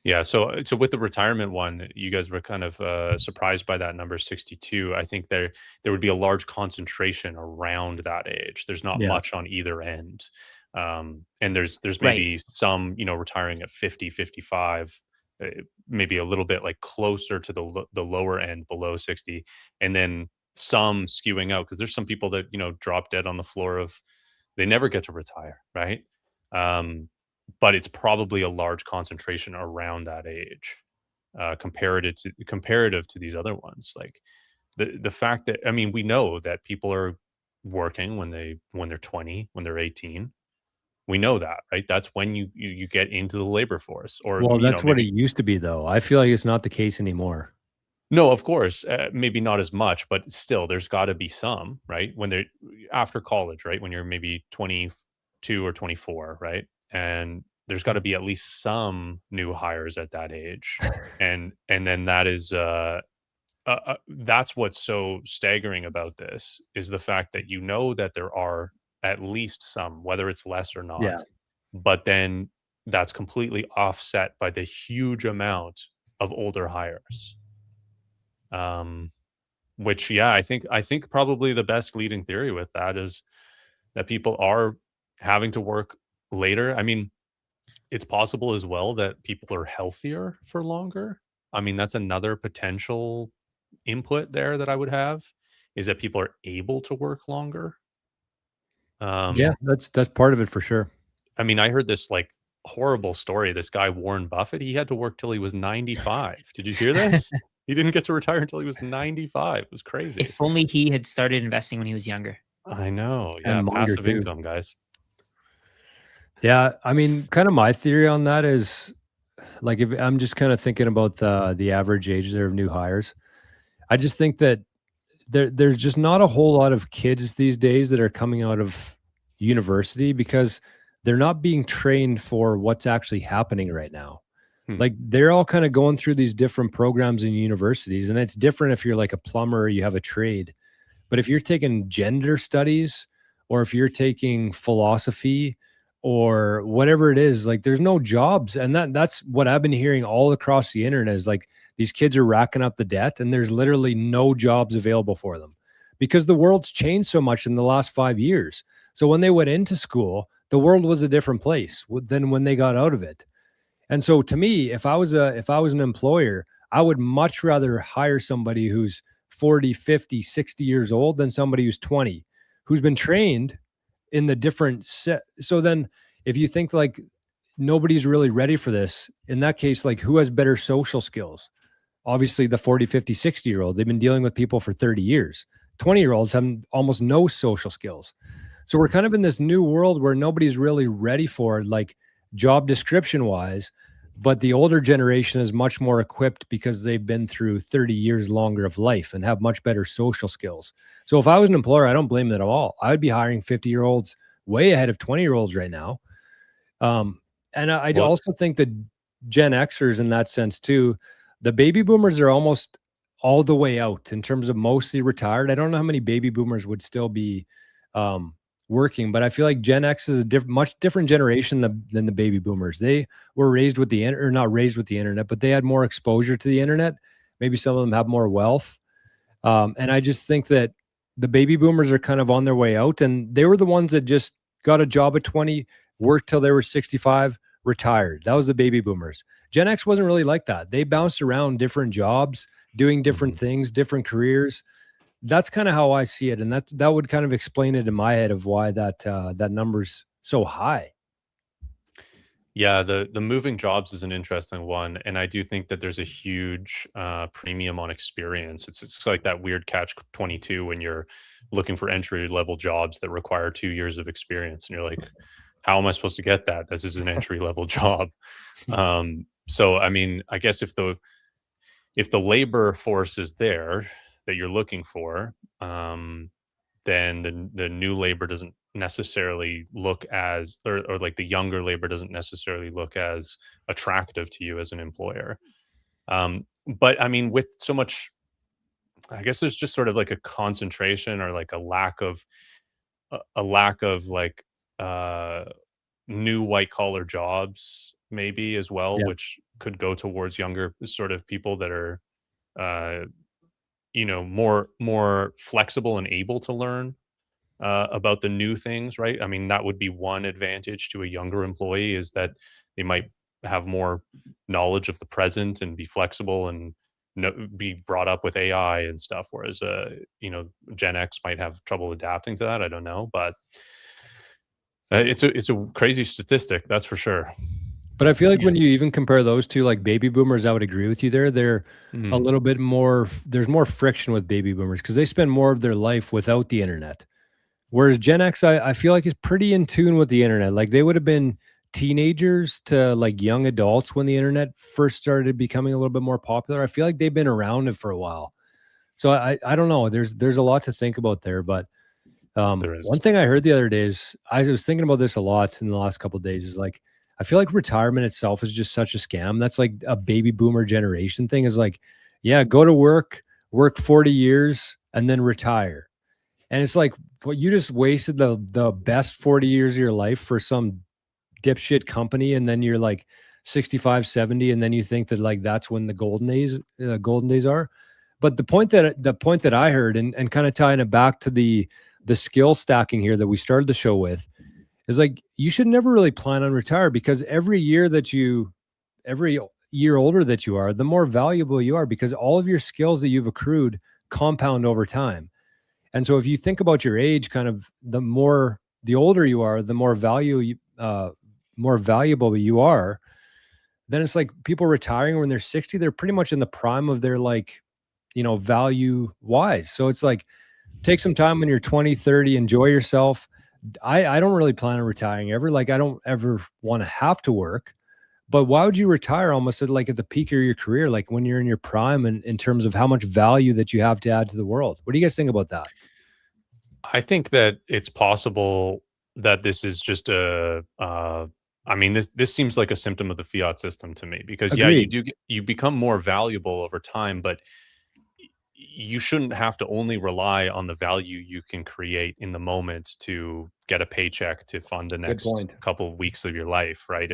Yeah, so with the retirement one, you guys were kind of surprised by that number 62. I think there would be a large concentration around that age. There's not Yeah. much on either end. And there's Right. maybe some, retiring at 50, 55, maybe a little bit like closer to the lower end below 60, and then some skewing out because there's some people that, drop dead on the floor of they never get to retire, right? Um, but it's probably a large concentration around that age, comparative to these other ones. Like the fact that I mean, we know that people are working when they're 20, when they're 18. We know that, right? That's when you get into the labor force, or Well, that's what maybe it used to be though. I feel like it's not the case anymore. no, of course, maybe not as much, but still, there's got to be some, right? When they're after college, right? When you're maybe 22 or 24, right? And there's got to be at least some new hires at that age, and then that is that's what's so staggering about this is the fact that that there are at least some, whether it's less or Yeah. not, but then that's completely offset by the huge amount of older hires. Um, which, yeah, I think probably the best leading theory with that is that people are having to work later. I mean, it's possible as well that people are healthier for longer. I mean, that's another potential input there that I would have is that people are able to work longer. Yeah, that's part of it for sure. I mean, I heard this like horrible story. This guy, Warren Buffett, he had to work till he was 95. Did you hear this? He didn't get to retire until he was 95. It was crazy. If only he had started investing when he was younger. I know. Yeah, And Munger passive too. income, guys. Yeah, I mean, kind of my theory on that is like if I'm just kind of thinking about the average age there of new hires. I just think that there's just not a whole lot of kids these days that are coming out of university because they're not being trained for what's actually happening right now. Like they're all kind of going through these different programs in universities, and it's different if you're like a plumber or you have a trade. But if you're taking gender studies or if you're taking philosophy or whatever it is, like there's no jobs. And that's what I've been hearing all across the internet is like these kids are racking up the debt and there's literally no jobs available for them because the world's changed so much in the last 5 years. So when they went into school, the world was a different place than when they got out of it. And so to me, if I was an employer, I would much rather hire somebody who's 40, 50, 60 years old than somebody who's 20, who's been trained in the different set. So then if you think like nobody's really ready for this, in that case, like who has better social skills? Obviously the 40, 50, 60-year-old, they've been dealing with people for 30 years. 20-year-olds have almost no social skills. So we're kind of in this new world where nobody's really ready for it, like job description wise, but the older generation is much more equipped because they've been through 30 years longer of life and have much better social skills. So if I was an employer, I don't blame them at all. I would be hiring 50-year-olds way ahead of 20-year-olds right now. And I also think that Gen Xers in that sense too, the baby boomers are almost all the way out in terms of mostly retired. I don't know how many baby boomers would still be working, but I feel like Gen X is a much different generation than the baby boomers. They were raised with the internet, or not raised with the internet, but they had more exposure to the internet. Maybe some of them have more wealth. And I just think that the baby boomers are kind of on their way out, and they were the ones that just got a job at 20, worked till they were 65, retired. That was the baby boomers. Gen X wasn't really like that. They bounced around different jobs, doing different things, different careers. That's kind of how I see it. And that would kind of explain it in my head of why that number's so high. Yeah, the moving jobs is an interesting one, and I do think that there's a huge premium on experience. It's like that weird catch-22 when you're looking for entry-level jobs that require 2 years of experience, and you're like, "How am I supposed to get that? This is an entry-level job." So, I mean, I guess if the labor force is there that you're looking for, then the new labor doesn't necessarily look as, or like the younger labor doesn't necessarily look as attractive to you as an employer. But I mean, with so much, I guess there's just sort of like a concentration or like a lack of like new white collar jobs maybe as well, Yeah. which could go towards younger sort of people that are uh more flexible and able to learn about the new things, right? I mean, that would be one advantage to a younger employee is that they might have more knowledge of the present and be flexible and be brought up with AI and stuff. Whereas, Gen X might have trouble adapting to that. I don't know, but it's a crazy statistic, that's for sure. But I feel like when you even compare those two, like baby boomers, I would agree with you there. They're a little bit more, there's more friction with baby boomers because they spend more of their life without the internet. Whereas Gen X, I feel like is pretty in tune with the internet. Like they would have been teenagers to like young adults when the internet first started becoming a little bit more popular. I feel like they've been around it for a while. So I don't know. There's a lot to think about there. But There is. one thing I heard the other day is I was thinking about this a lot in the last couple of days is like, I feel like retirement itself is just such a scam. That's like a baby boomer generation thing is like, yeah, go to work 40 years and then retire. And it's like, well, you just wasted the best 40 years of your life for some dipshit company. And then you're like 65, 70. And then you think that like, that's when the golden days are. But the point that I heard and kind of tying it back to the skill stacking here that we started the show with is like, you should never really plan on retire because every year older that you are, the more valuable you are because all of your skills that you've accrued compound over time. And so if you think about your age, kind of the more the older you are, the more more valuable you are. Then it's like people retiring when they're 60, they're pretty much in the prime of their like, value wise. So it's like, take some time when you're 20, 30, enjoy yourself. I don't really plan on retiring ever. Like, I don't ever want to have to work, but why would you retire almost at the peak of your career? Like when you're in your prime and in terms of how much value that you have to add to the world. What do you guys think about that? I think that it's possible that this is just I mean, this seems like a symptom of the fiat system to me, because yeah, Agreed. you become more valuable over time, but you shouldn't have to only rely on the value you can create in the moment to get a paycheck to fund the Good next point. couple of weeks of your life, right?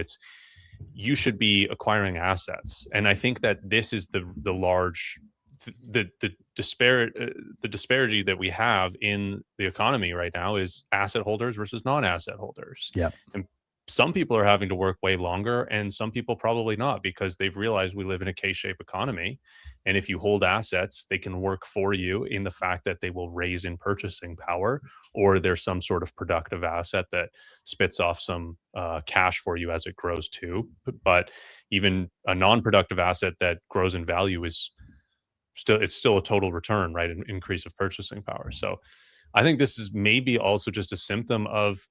You should be acquiring assets, and I think that this is the large the disparity that we have in the economy right now is asset holders versus non-asset holders. Yeah. And some people are having to work way longer, and some people probably not, because they've realized we live in a K-shaped economy. And if you hold assets, they can work for you in the fact that they will raise in purchasing power, or there's some sort of productive asset that spits off some cash for you as it grows too. But even a non-productive asset that grows in value is still a total return, right? An increase of purchasing power. So I think this is maybe also just a symptom of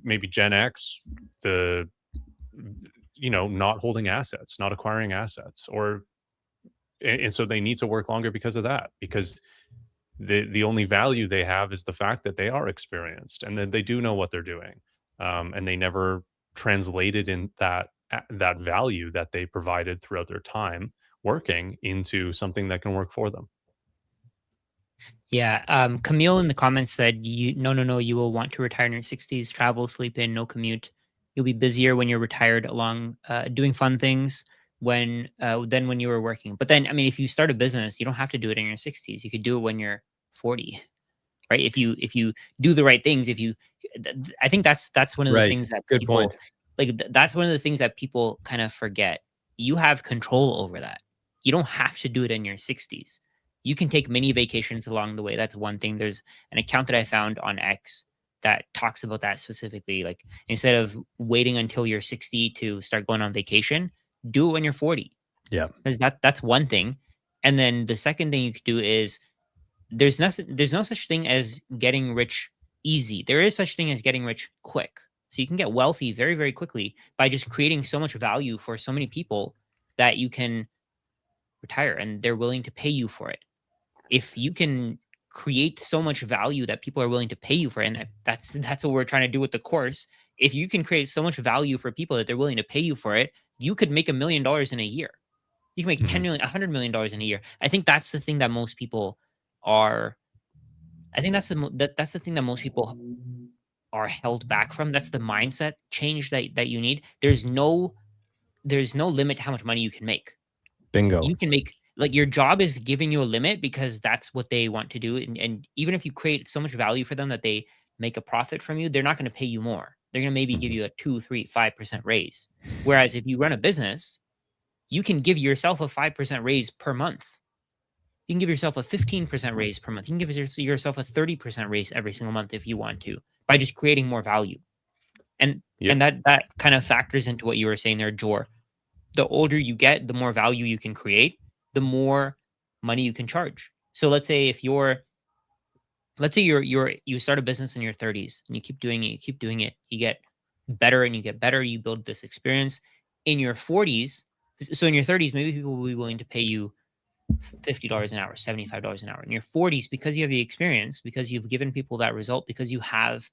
maybe Gen X, not holding assets, not acquiring assets, and so they need to work longer because of that, because the only value they have is the fact that they are experienced and that they do know what they're doing, and they never translated in that value that they provided throughout their time working into something that can work for them. Yeah. Camille in the comments said, no, you will want to retire in your 60s, travel, sleep in, no commute. You'll be busier when you're retired along doing fun things than when you were working. But then, I mean, if you start a business, you don't have to do it in your 60s. You could do it when you're 40, right? If you do the right things, I think that's one of the Right. things that Good people point. that's one of the things that people kind of forget. You have control over that. You don't have to do it in your 60s. You can take mini vacations along the way. That's one thing. There's an account that I found on X that talks about that specifically. Like, instead of waiting until you're 60 to start going on vacation, do it when you're 40. Yeah. Because that's one thing. And then the second thing you could do is, there's no such thing as getting rich easy. There is such thing as getting rich quick. So you can get wealthy very, very quickly by just creating so much value for so many people that you can retire and they're willing to pay you for it. If you can create so much value that people are willing to pay you for it, and that's what we're trying to do with the course. If you can create so much value for people that they're willing to pay you for it, you could make $1 million in a year. You can make $10 million, $100 million in a year. I think that's the thing that most people are. I think that's the thing that most people are held back from. That's the mindset change that you need. There's no limit to how much money you can make. Bingo. You can make, like, your job is giving you a limit because that's what they want to do. And even if you create so much value for them that they make a profit from you, they're not going to pay you more. They're going to maybe give you a 2, 3, 5% raise. Whereas if you run a business, you can give yourself a 5% raise per month. You can give yourself a 15% raise per month. You can give yourself a 30% raise every single month if you want to, by just creating more value. And that kind of factors into what you were saying there, Jor. The older you get, the more value you can create, the more money you can charge. So let's say you start a business in your 30s and you keep doing it, you get better and you get better, you build this experience. In your 40s, so in your 30s, maybe people will be willing to pay you $50 an hour, $75 an hour. In your 40s, because you have the experience, because you've given people that result, because you have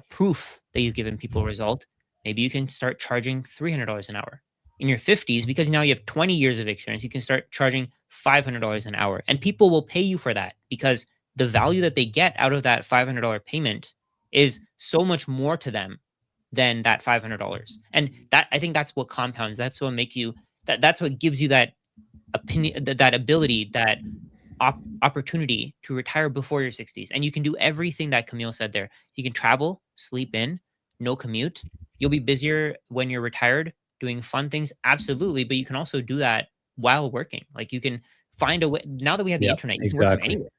proof that you've given people a result, maybe you can start charging $300 an hour. In your 50s, because now you have 20 years of experience, you can start charging $500 an hour. And people will pay you for that because the value that they get out of that $500 payment is so much more to them than that $500. And that, I think that's what compounds. That's what that's what gives you that opinion, that ability, that opportunity to retire before your 60s. And you can do everything that Camille said there. You can travel, sleep in, no commute. You'll be busier when you're retired, doing fun things, absolutely. But you can also do that while working. Like, you can find a way. Now that we have the internet, you can work from anywhere.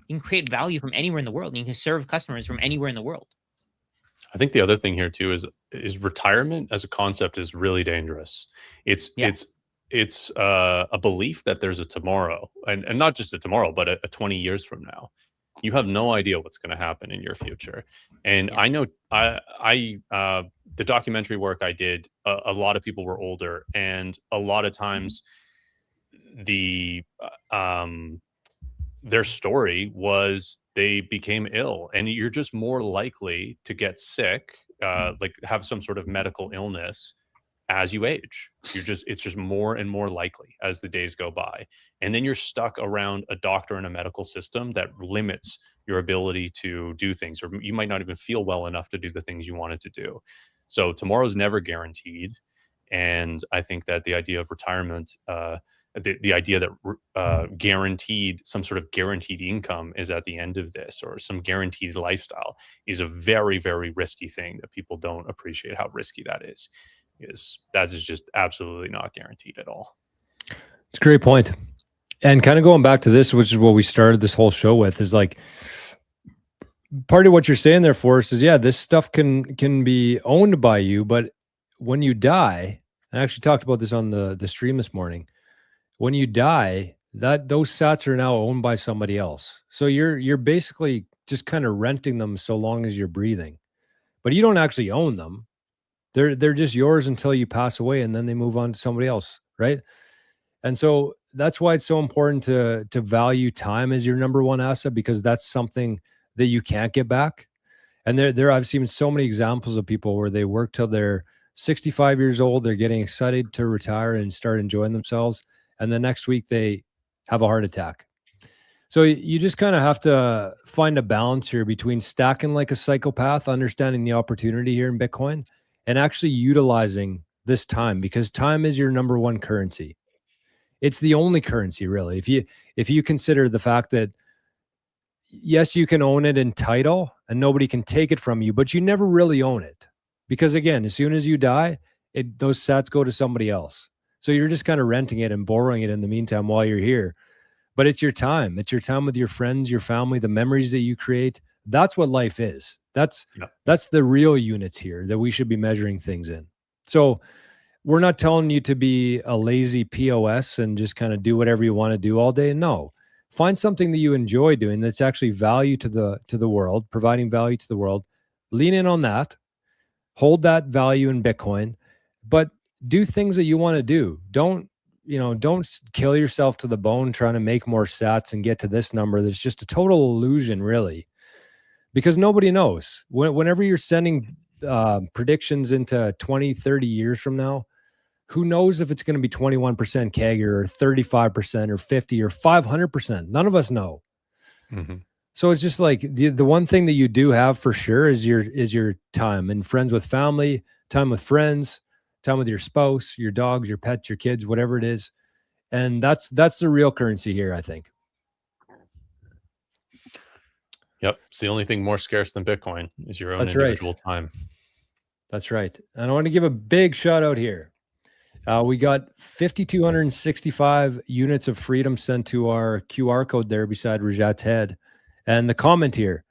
You can create value from anywhere in the world, and you can serve customers from anywhere in the world. I think the other thing here too is retirement as a concept is really dangerous. It's Yeah. it's a belief that there's a tomorrow, and not just a tomorrow, but a 20 years from now. You have no idea what's going to happen in your future. And Yeah. I know the documentary work I did, a lot of people were older, and a lot of times the their story was they became ill, and you're just more likely to get sick, like have some sort of medical illness as you age. It's just more and more likely as the days go by. And then you're stuck around a doctor and a medical system that limits your ability to do things, or you might not even feel well enough to do the things you wanted to do. So tomorrow's never guaranteed. And I think that the idea of retirement, the idea that guaranteed, some sort of guaranteed income is at the end of this, or some guaranteed lifestyle, is a very, very risky thing that people don't appreciate how risky that is. Because that is just absolutely not guaranteed at all. It's a great point. And kind of going back to this, which is what we started this whole show with, is like part of what you're saying there, Forrest, is yeah, this stuff can be owned by you, but when you die, I actually talked about this on the stream this morning. When you die, those sats are now owned by somebody else. So you're basically just kind of renting them so long as you're breathing, but you don't actually own them. They're just yours until you pass away, and then they move on to somebody else, right? And so that's why it's so important to value time as your number one asset, because that's something that you can't get back. And I've seen so many examples of people where they work till they're 65 years old, they're getting excited to retire and start enjoying themselves, and the next week they have a heart attack. So you just kind of have to find a balance here between stacking like a psychopath, understanding the opportunity here in Bitcoin, and actually utilizing this time, because time is your number one currency. It's the only currency, really. If you consider the fact that, yes, you can own it in title and nobody can take it from you, but you never really own it. Because again, as soon as you die, those sats go to somebody else. So you're just kind of renting it and borrowing it in the meantime while you're here. But it's your time. It's your time with your friends, your family, the memories that you create. That's what life is. That's the real units here that we should be measuring things in. So we're not telling you to be a lazy POS and just kind of do whatever you want to do all day. No, find something that you enjoy doing that's actually value to the world, providing value to the world. Lean in on that. Hold that value in Bitcoin, but do things that you want to do. Don't kill yourself to the bone trying to make more sats and get to this number. That's just a total illusion, really, because nobody knows. Whenever you're sending predictions into 20, 30 years from now, who knows if it's going to be 21% CAGR or 35% or 50 or 500%? None of us know. Mm-hmm. So it's just like the one thing that you do have for sure is your time and friends with family, time with friends, time with your spouse, your dogs, your pets, your kids, whatever it is. And that's the real currency here, I think. Yep. It's the only thing more scarce than Bitcoin is your own individual time. That's right. And I want to give a big shout out here. We got 5,265 units of freedom sent to our QR code there beside Rajat's head. And the comment here,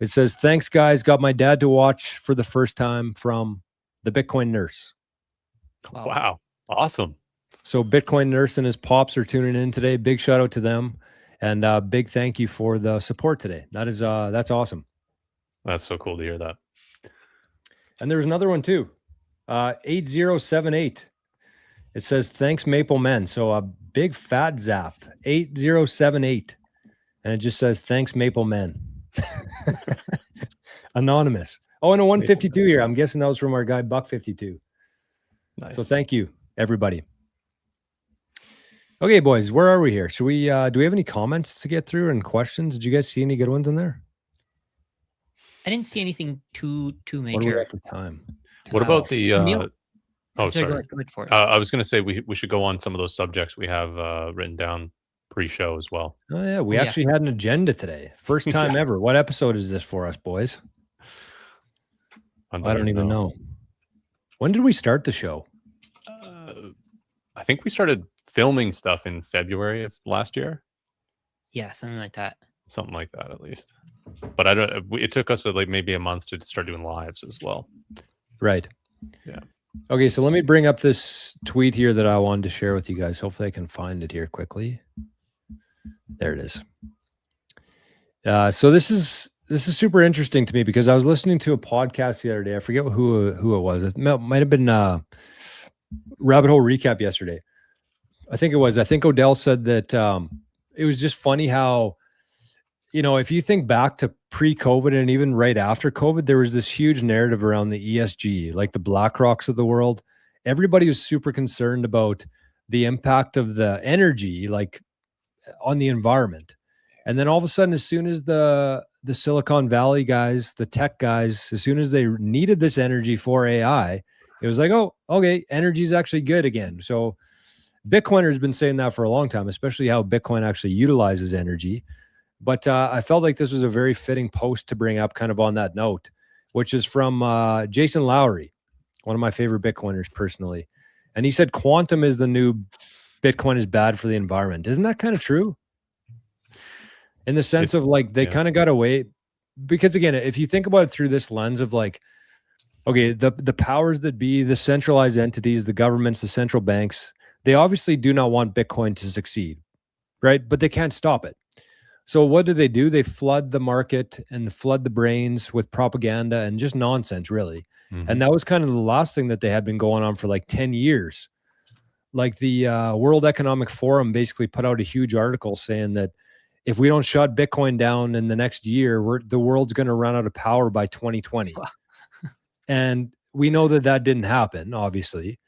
it says, "Thanks, guys. Got my dad to watch for the first time from the Bitcoin Nurse." Wow. Awesome. So Bitcoin Nurse and his pops are tuning in today. Big shout out to them. And big thank you for the support today. That's awesome. That's so cool to hear that. And there was another one too. 8078. It says, "Thanks, Maple Men." So a big fat zap, 8078. And it just says, "Thanks, Maple Men." Anonymous. Oh, and a 152 here. I'm guessing that was from our guy, Buck52. Nice. So thank you, everybody. Okay, boys, where are we here? Should we, do we have any comments to get through and questions? Did you guys see any good ones in there? I didn't see anything too major. What do we have for time? What about the... Oh, sorry. Go ahead for it. I was going to say we should go on some of those subjects we have written down pre-show as well. Oh, yeah. We actually had an agenda today. First time ever. What episode is this for us, boys? I don't even know. When did we start the show? I think we started filming stuff in February of last year. Yeah, something like that. something like that at least. But I don't. It took us like maybe a month to start doing lives as well. Right. Yeah. Okay, so let me bring up this tweet here that I wanted to share with you guys. Hopefully I can find it here quickly. There it is. So this is super interesting to me because I was listening to a podcast the other day. I forget who it was. It might have been Rabbit Hole Recap yesterday. I think it was. I think Odell said that it was just funny how, you know, if you think back to pre-COVID and even right after COVID, there was this huge narrative around the ESG, like the BlackRocks of the world. Everybody was super concerned about the impact of the energy, like on the environment. And then all of a sudden, as soon as the Silicon Valley guys, the tech guys, as soon as they needed this energy for AI, it was like, oh, okay, energy is actually good again. So Bitcoiner has been saying that for a long time, especially how Bitcoin actually utilizes energy. But I felt like this was a very fitting post to bring up kind of on that note, which is from Jason Lowry, one of my favorite Bitcoiners personally. And he said quantum is the new Bitcoin is bad for the environment. Isn't that kind of true? In the sense of like, they kind of got away, because again, if you think about it through this lens of like, okay, the powers that be, the centralized entities, the governments, the central banks, they obviously do not want Bitcoin to succeed, right? But they can't stop it. So what do? They flood the market and flood the brains with propaganda and just nonsense, really. Mm-hmm. And that was kind of the last thing that they had been going on for like 10 years. Like the World Economic Forum basically put out a huge article saying that if we don't shut Bitcoin down in the next year, the world's going to run out of power by 2020. And we know that that didn't happen, obviously.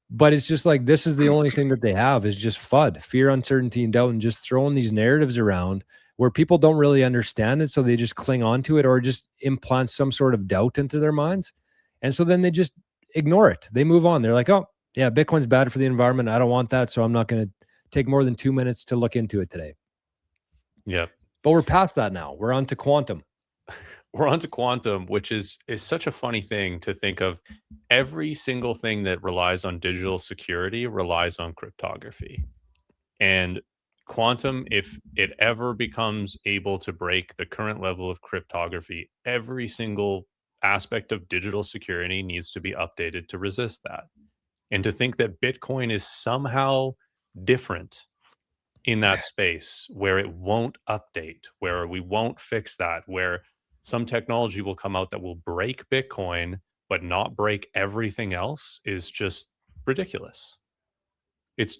But it's just like, this is the only thing that they have is just FUD, fear, uncertainty, and doubt, and just throwing these narratives around where people don't really understand it. So they just cling on to it or just implant some sort of doubt into their minds. And so then they just ignore it. They move on. They're like, oh, yeah, Bitcoin's bad for the environment. I don't want that. So I'm not going to take more than 2 minutes to look into it today. Yeah. But we're past that now. We're on to quantum. We're on to quantum, which is such a funny thing to think of. Every single thing that relies on digital security relies on cryptography. And quantum, if it ever becomes able to break the current level of cryptography, every single aspect of digital security needs to be updated to resist that. And to think that Bitcoin is somehow different in that space where it won't update, where we won't fix that, where some technology will come out that will break Bitcoin but not break everything else is just ridiculous. It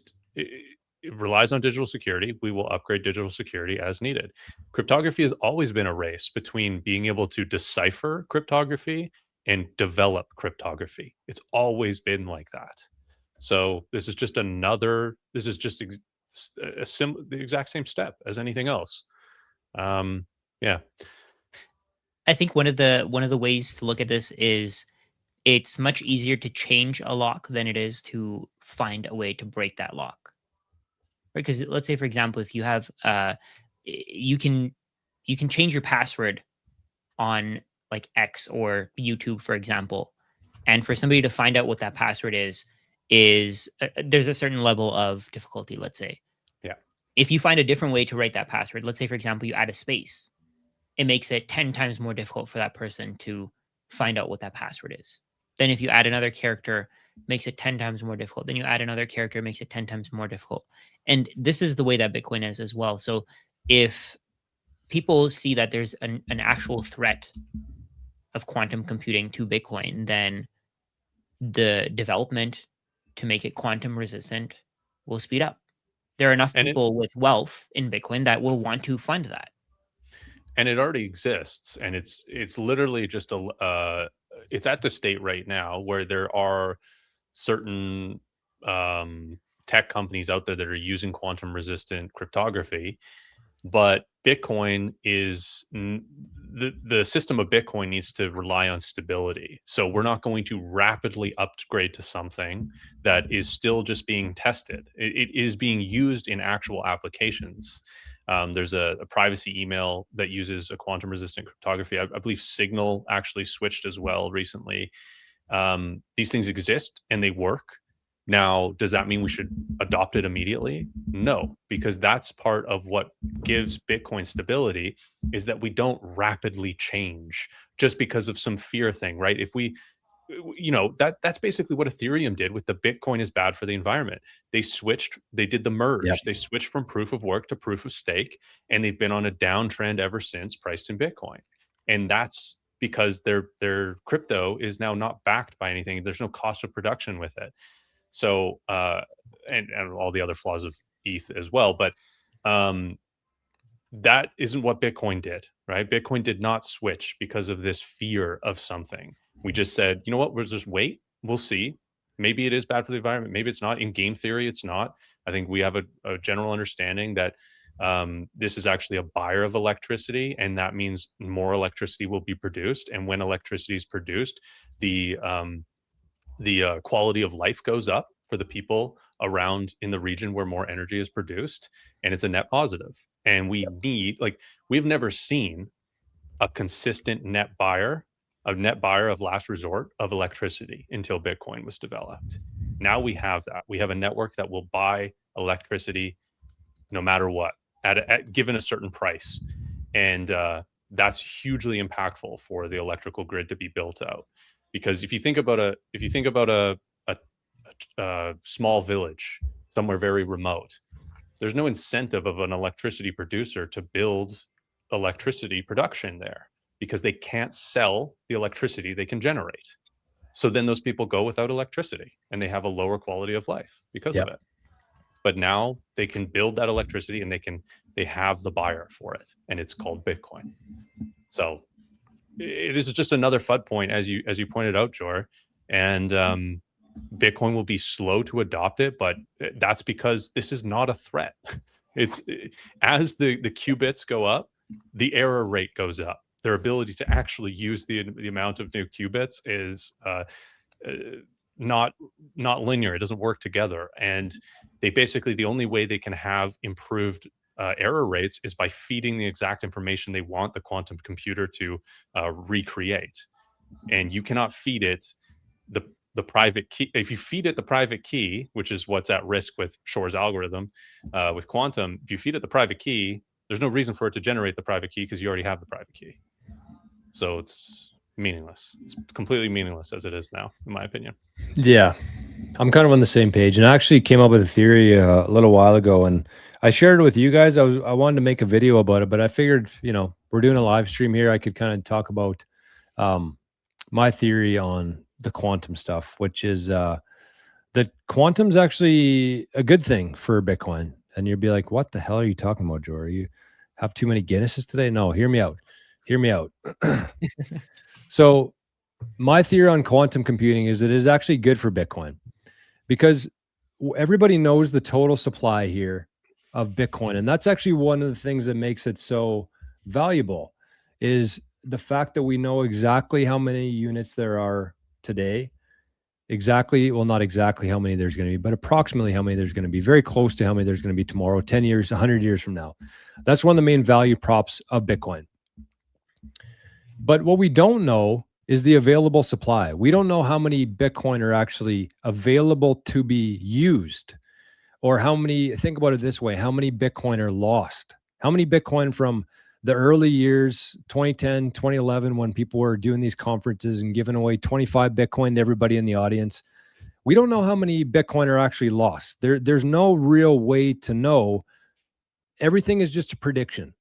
relies on digital security. We will upgrade digital security as needed. Cryptography has always been a race between being able to decipher cryptography and develop cryptography. It's always been like that. So this is just the exact same step as anything else. Yeah. I think one of the ways to look at this is it's much easier to change a lock than it is to find a way to break that lock. Right? Because let's say, for example, if you have you can change your password on like X or YouTube, for example, and for somebody to find out what that password is there's a certain level of difficulty, let's say. Yeah. If you find a different way to write that password, let's say, for example, you add a space, it makes it 10 times more difficult for that person to find out what that password is. Then if you add another character, makes it 10 times more difficult. Then you add another character, makes it 10 times more difficult. And this is the way that Bitcoin is as well. So if people see that there's an actual threat of quantum computing to Bitcoin, then the development to make it quantum resistant will speed up. There are enough people with wealth in Bitcoin that will want to fund that. And it already exists, and it's literally just it's at the state right now where there are certain tech companies out there that are using quantum resistant cryptography, but Bitcoin is the system of Bitcoin needs to rely on stability. So we're not going to rapidly upgrade to something that is still just being tested. It is being used in actual applications. There's a privacy email that uses a quantum resistant cryptography. I believe Signal actually switched as well recently. These things exist and they work. Now, does that mean we should adopt it immediately? No, because that's part of what gives Bitcoin stability, is that we don't rapidly change just because of some fear thing, right? If we, that's basically what Ethereum did with the Bitcoin is bad for the environment. They did the merge. Yep. They switched from proof of work to proof of stake, and they've been on a downtrend ever since, priced in Bitcoin. And that's because their crypto is now not backed by anything. There's no cost of production with it. So, and all the other flaws of ETH as well. But that isn't what Bitcoin did, right? Bitcoin did not switch because of this fear of something. We just said, you know what, we'll just wait. We'll see. Maybe it is bad for the environment. Maybe it's not. In game theory, it's not. I think we have a general understanding that this is actually a buyer of electricity, and that means more electricity will be produced. And when electricity is produced, the quality of life goes up for the people around in the region where more energy is produced, and it's a net positive. And we've never seen a consistent net buyer of last resort of electricity until Bitcoin was developed. Now we have that. We have a network that will buy electricity no matter what, given a certain price. And that's hugely impactful for the electrical grid to be built out. Because if you think about a small village somewhere very remote, there's no incentive of an electricity producer to build electricity production there, because they can't sell the electricity they can generate. So then those people go without electricity, and they have a lower quality of life because of it. But now they can build that electricity, and they have the buyer for it, and it's called Bitcoin. So this is just another FUD point, as you pointed out, Jor. And Bitcoin will be slow to adopt it, but that's because this is not a threat. It's as the qubits go up, the error rate goes up. Their ability to actually use the amount of new qubits is not linear. It doesn't work together. And the only way they can have improved error rates is by feeding the exact information they want the quantum computer to recreate. And you cannot feed it the private key. If you feed it the private key, which is what's at risk with Shor's algorithm, with quantum, if you feed it the private key, there's no reason for it to generate the private key, because you already have the private key. So it's meaningless. It's completely meaningless as it is now, in my opinion. Yeah, I'm kind of on the same page, and I actually came up with a theory a little while ago, and I shared it with you guys. I wanted to make a video about it, but I figured, we're doing a live stream here. I could kind of talk about my theory on the quantum stuff, which is that quantum's actually a good thing for Bitcoin. And you'd be like, what the hell are you talking about, Joe? You have too many Guinnesses today? No, hear me out. Hear me out. So my theory on quantum computing is that it is actually good for Bitcoin, because everybody knows the total supply here of Bitcoin. And that's actually one of the things that makes it so valuable, is the fact that we know exactly how many units there are today. Well, not exactly how many there's going to be, but approximately how many there's going to be, very close to how many there's going to be tomorrow, 10 years, 100 years from now. That's one of the main value props of Bitcoin. But what we don't know is the available supply. We don't know how many Bitcoin are actually available to be used, or how many, think about it this way, how many Bitcoin are lost? How many Bitcoin from the early years, 2010, 2011, when people were doing these conferences and giving away 25 Bitcoin to everybody in the audience? We don't know how many Bitcoin are actually lost. There's no real way to know. Everything is just a prediction.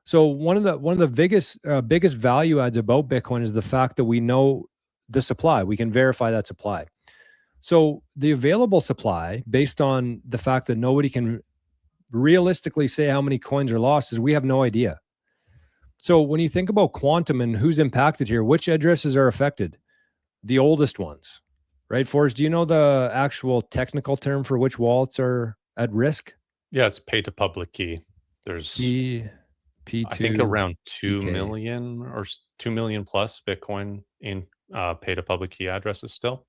So one of the biggest value adds about Bitcoin is the fact that we know the supply. We can verify that supply. So the available supply, based on the fact that nobody can realistically say how many coins are lost, is we have no idea. So when you think about quantum and who's impacted here, which addresses are affected? The oldest ones, right? Forrest, do you know the actual technical term for which wallets are at risk? Yeah, it's pay to public key. There's P2, I think around 2 PK. million or 2 million plus Bitcoin in pay to public key addresses still.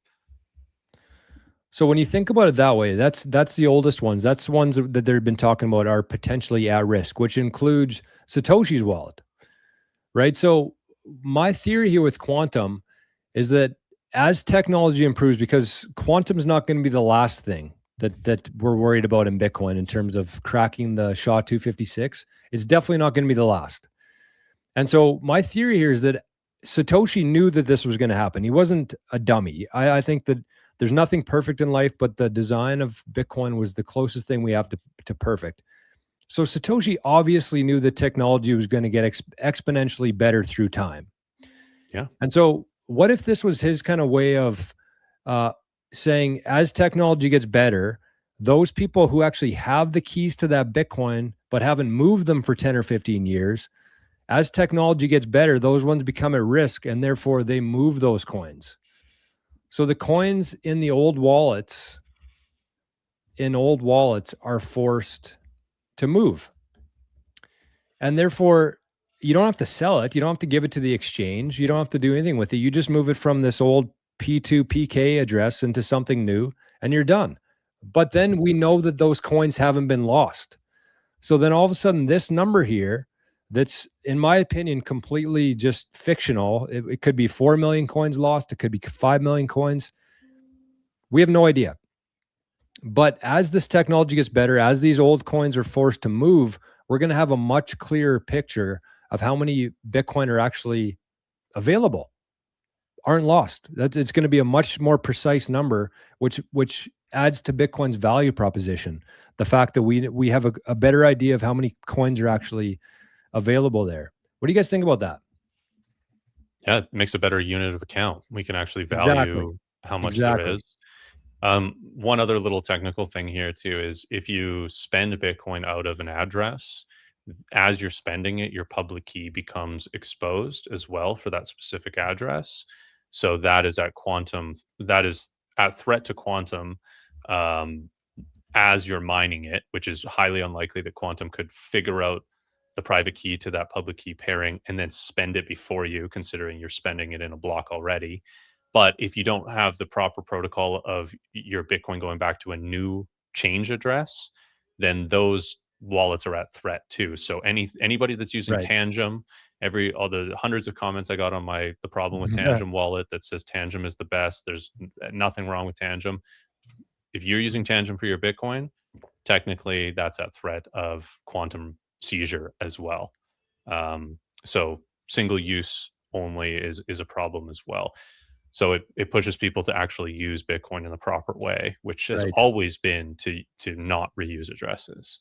So when you think about it that way, that's the oldest ones. That's the ones that they've been talking about are potentially at risk, which includes Satoshi's wallet, right? So my theory here with quantum is that as technology improves, because quantum's not going to be the last thing that we're worried about in Bitcoin in terms of cracking the SHA-256. It's definitely not going to be the last. And so my theory here is that Satoshi knew that this was going to happen. He wasn't a dummy. I think that there's nothing perfect in life, but the design of Bitcoin was the closest thing we have to perfect. So Satoshi obviously knew that technology was going to get exponentially better through time. Yeah. And so what if this was his kind of way of saying, as technology gets better, those people who actually have the keys to that Bitcoin but haven't moved them for 10 or 15 years, as technology gets better, those ones become at risk, and therefore they move those coins. So the coins in the old wallets, are forced to move. And therefore, you don't have to sell it. You don't have to give it to the exchange. You don't have to do anything with it. You just move it from this old P2PK address into something new, and you're done. But then we know that those coins haven't been lost. So then all of a sudden, this number here, that's, in my opinion, completely just fictional. It could be 4 million coins lost. It could be 5 million coins. We have no idea. But as this technology gets better, as these old coins are forced to move, we're going to have a much clearer picture of how many Bitcoin are actually available, aren't lost. It's going to be a much more precise number, which adds to Bitcoin's value proposition. The fact that we have a better idea of how many coins are actually available there. What do you guys think about that? Yeah, it makes a better unit of account. We can actually value how much there is. One other little technical thing here too is if you spend Bitcoin out of an address, as you're spending it, your public key becomes exposed as well for that specific address. So that is at threat to quantum as you're mining it, which is highly unlikely that quantum could figure out the private key to that public key pairing and then spend it before you, considering you're spending it in a block already. But if you don't have the proper protocol of your Bitcoin going back to a new change address, then those wallets are at threat too. So anybody that's using Tangem, all the hundreds of comments I got on the problem with Tangem wallet that says Tangem is the best. There's nothing wrong with Tangem. If you're using Tangem for your Bitcoin, technically that's at threat of quantum seizure as well. So single use only is a problem as well. So it pushes people to actually use Bitcoin in the proper way, which has always been to not reuse addresses.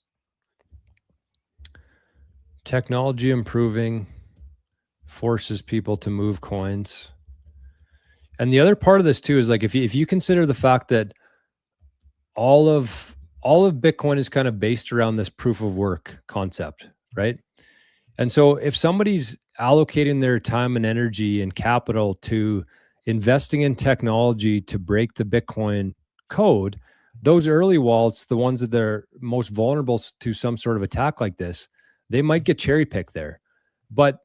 Technology improving forces people to move coins. And the other part of this too is like if you consider the fact that all of Bitcoin is kind of based around this proof of work concept, right? And so if somebody's allocating their time and energy and capital to investing in technology to break the Bitcoin code, those early wallets, the ones that are most vulnerable to some sort of attack like this, they might get cherry picked there. But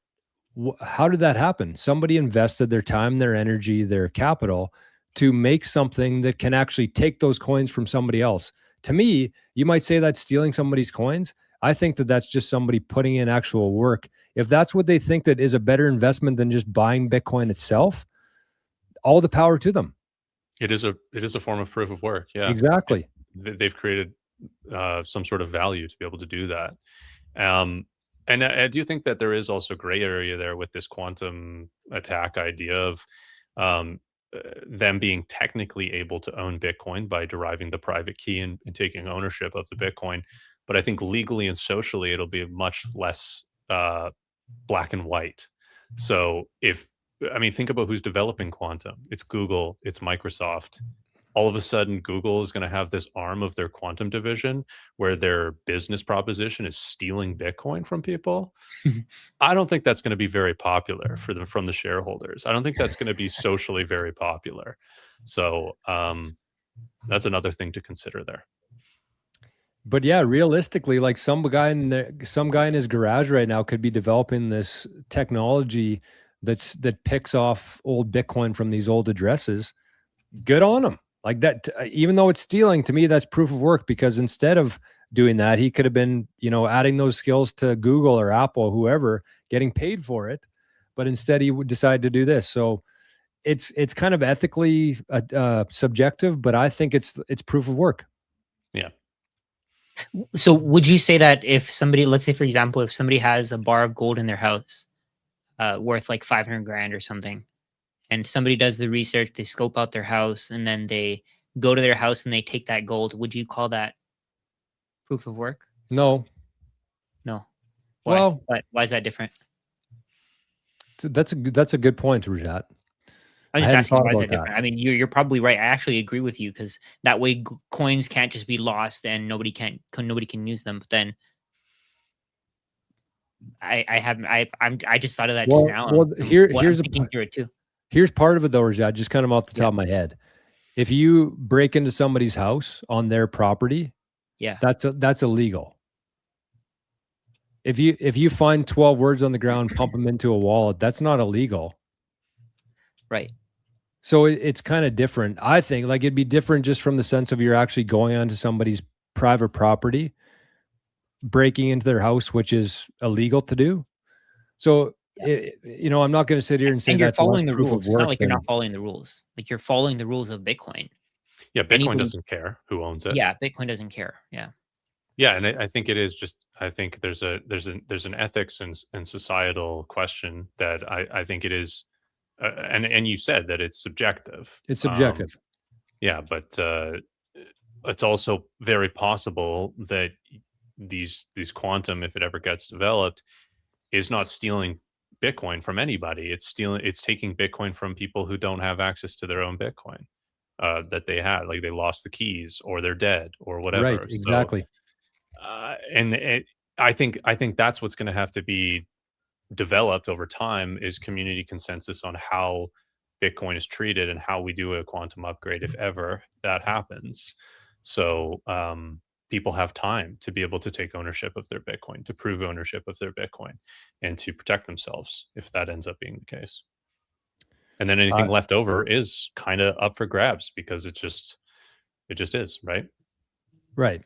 how did that happen? Somebody invested their time, their energy, their capital to make something that can actually take those coins from somebody else. To me, you might say that's stealing somebody's coins. I think that that's just somebody putting in actual work. If that's what they think that is a better investment than just buying Bitcoin itself, all the power to them. It is a form of proof of work. Yeah, exactly. They've created some sort of value to be able to do that. And I do think that there is also gray area there with this quantum attack idea of them being technically able to own Bitcoin by deriving the private key and taking ownership of the Bitcoin. But I think legally and socially, it'll be much less black and white. So think about who's developing quantum. It's Google, it's Microsoft. All of a sudden, Google is going to have this arm of their quantum division where their business proposition is stealing Bitcoin from people. I don't think that's going to be very popular from the shareholders. I don't think that's going to be socially very popular. So that's another thing to consider there. But yeah, realistically, like some guy in his garage right now could be developing this technology that picks off old Bitcoin from these old addresses. Good on him. Like that, even though it's stealing, to me, that's proof of work, because instead of doing that, he could have been, adding those skills to Google or Apple, whoever, getting paid for it. But instead he would decide to do this. So it's kind of ethically subjective, but I think it's proof of work. Yeah. So would you say that if somebody, let's say for example, if somebody has a bar of gold in their house, worth like 500 grand or something, and somebody does the research, they scope out their house, and then they go to their house and they take that gold, would you call that proof of work? No. No. Why? Well, Why is that different? that's a good point, Rajat. I'm I just hadn't asking, thought why is about that different? I mean, you're probably right. I actually agree with you, because that way coins can't just be lost and nobody can use them. But then I just thought of that just now. Well, I'm here's thinking through it too. Here's part of it though, Rajat, just kind of off the top of my head. If you break into somebody's house on their property, Yeah, that's illegal. If you find 12 words on the ground, pump them into a wallet, that's not illegal. right. So it's kind of different. I think like it'd be different just from the sense of you're actually going onto somebody's private property, breaking into their house, which is illegal to do. So, you know, I'm not going to sit here and say And you're that's less following the proof rules. of It's not work like you're than- not following the rules. Like you're following the rules of Bitcoin. Yeah, Bitcoin doesn't care who owns it. Yeah, Bitcoin doesn't care. Yeah. Yeah, and I think it is just. I think there's an ethics and societal question that I think it is, and you said that it's subjective. It's subjective. Yeah, but it's also very possible that these quantum, if it ever gets developed, is not stealing Bitcoin from anybody. It's taking Bitcoin from people who don't have access to their own Bitcoin that they had, like they lost the keys or they're dead or whatever. Right, exactly. So, I think that's what's going to have to be developed over time is community consensus on how Bitcoin is treated and how we do a quantum upgrade if ever that happens. So people have time to be able to take ownership of their Bitcoin, to prove ownership of their Bitcoin, and to protect themselves if that ends up being the case. And then anything left over is kind of up for grabs because it just is, right? Right.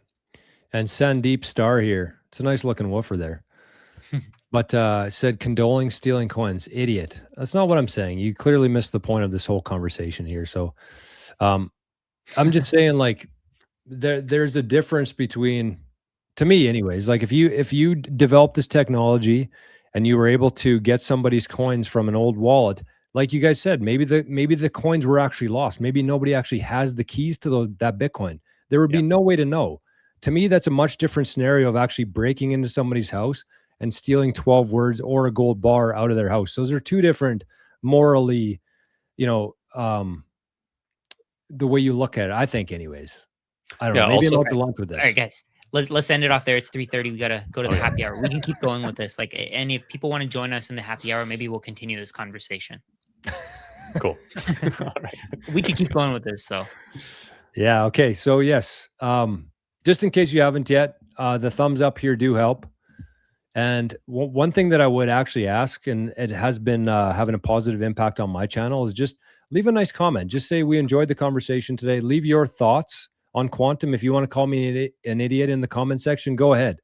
And Sandeep Star here. It's a nice looking woofer there. But said condoling stealing coins. Idiot. That's not what I'm saying. You clearly missed the point of this whole conversation here. So I'm just saying, like, there's a difference between, to me anyways, like if you develop this technology and you were able to get somebody's coins from an old wallet, like you guys said, maybe the coins were actually lost. Maybe nobody actually has the keys to that Bitcoin. There would be no way to know. To me, that's a much different scenario of actually breaking into somebody's house and stealing 12 words or a gold bar out of their house. Those are two different morally, you know, the way you look at it, I think anyways. I don't know. Maybe I'm out to lunch with this. All right, guys. Let's end it off there. It's 3:30. We gotta go to the happy hour. We can keep going with this. Like, and if people want to join us in the happy hour, maybe we'll continue this conversation. Cool. All right. We could keep going with this. So yeah. Okay. So yes, just in case you haven't yet, the thumbs up here do help. And one thing that I would actually ask, and it has been having a positive impact on my channel, is just leave a nice comment. Just say we enjoyed the conversation today. Leave your thoughts on quantum. If you want to call me an idiot in the comment section, go ahead.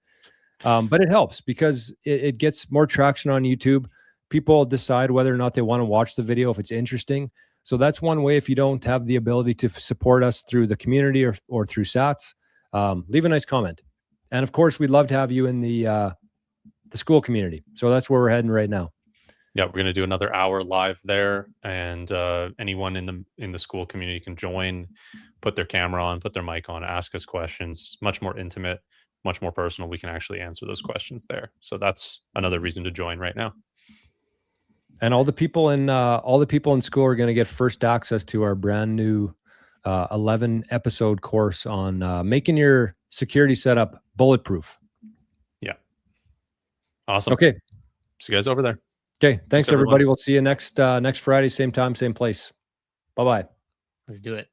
But it helps because it gets more traction on YouTube. People decide whether or not they want to watch the video if it's interesting. So that's one way. If you don't have the ability to support us through the community or through Sats, leave a nice comment. And of course, we'd love to have you in the Skool community. So that's where we're heading right now. Yeah, we're going to do another hour live there, and anyone in the Skool community can join, put their camera on, put their mic on, ask us questions. Much more intimate, much more personal. We can actually answer those questions there. So that's another reason to join right now. And all the people in Skool are going to get first access to our brand new 11 episode course on making your security setup bulletproof. Yeah. Awesome. Okay. See you guys over there. Okay. Thanks everybody. We'll see you next Friday, same time, same place. Bye-bye. let's do it.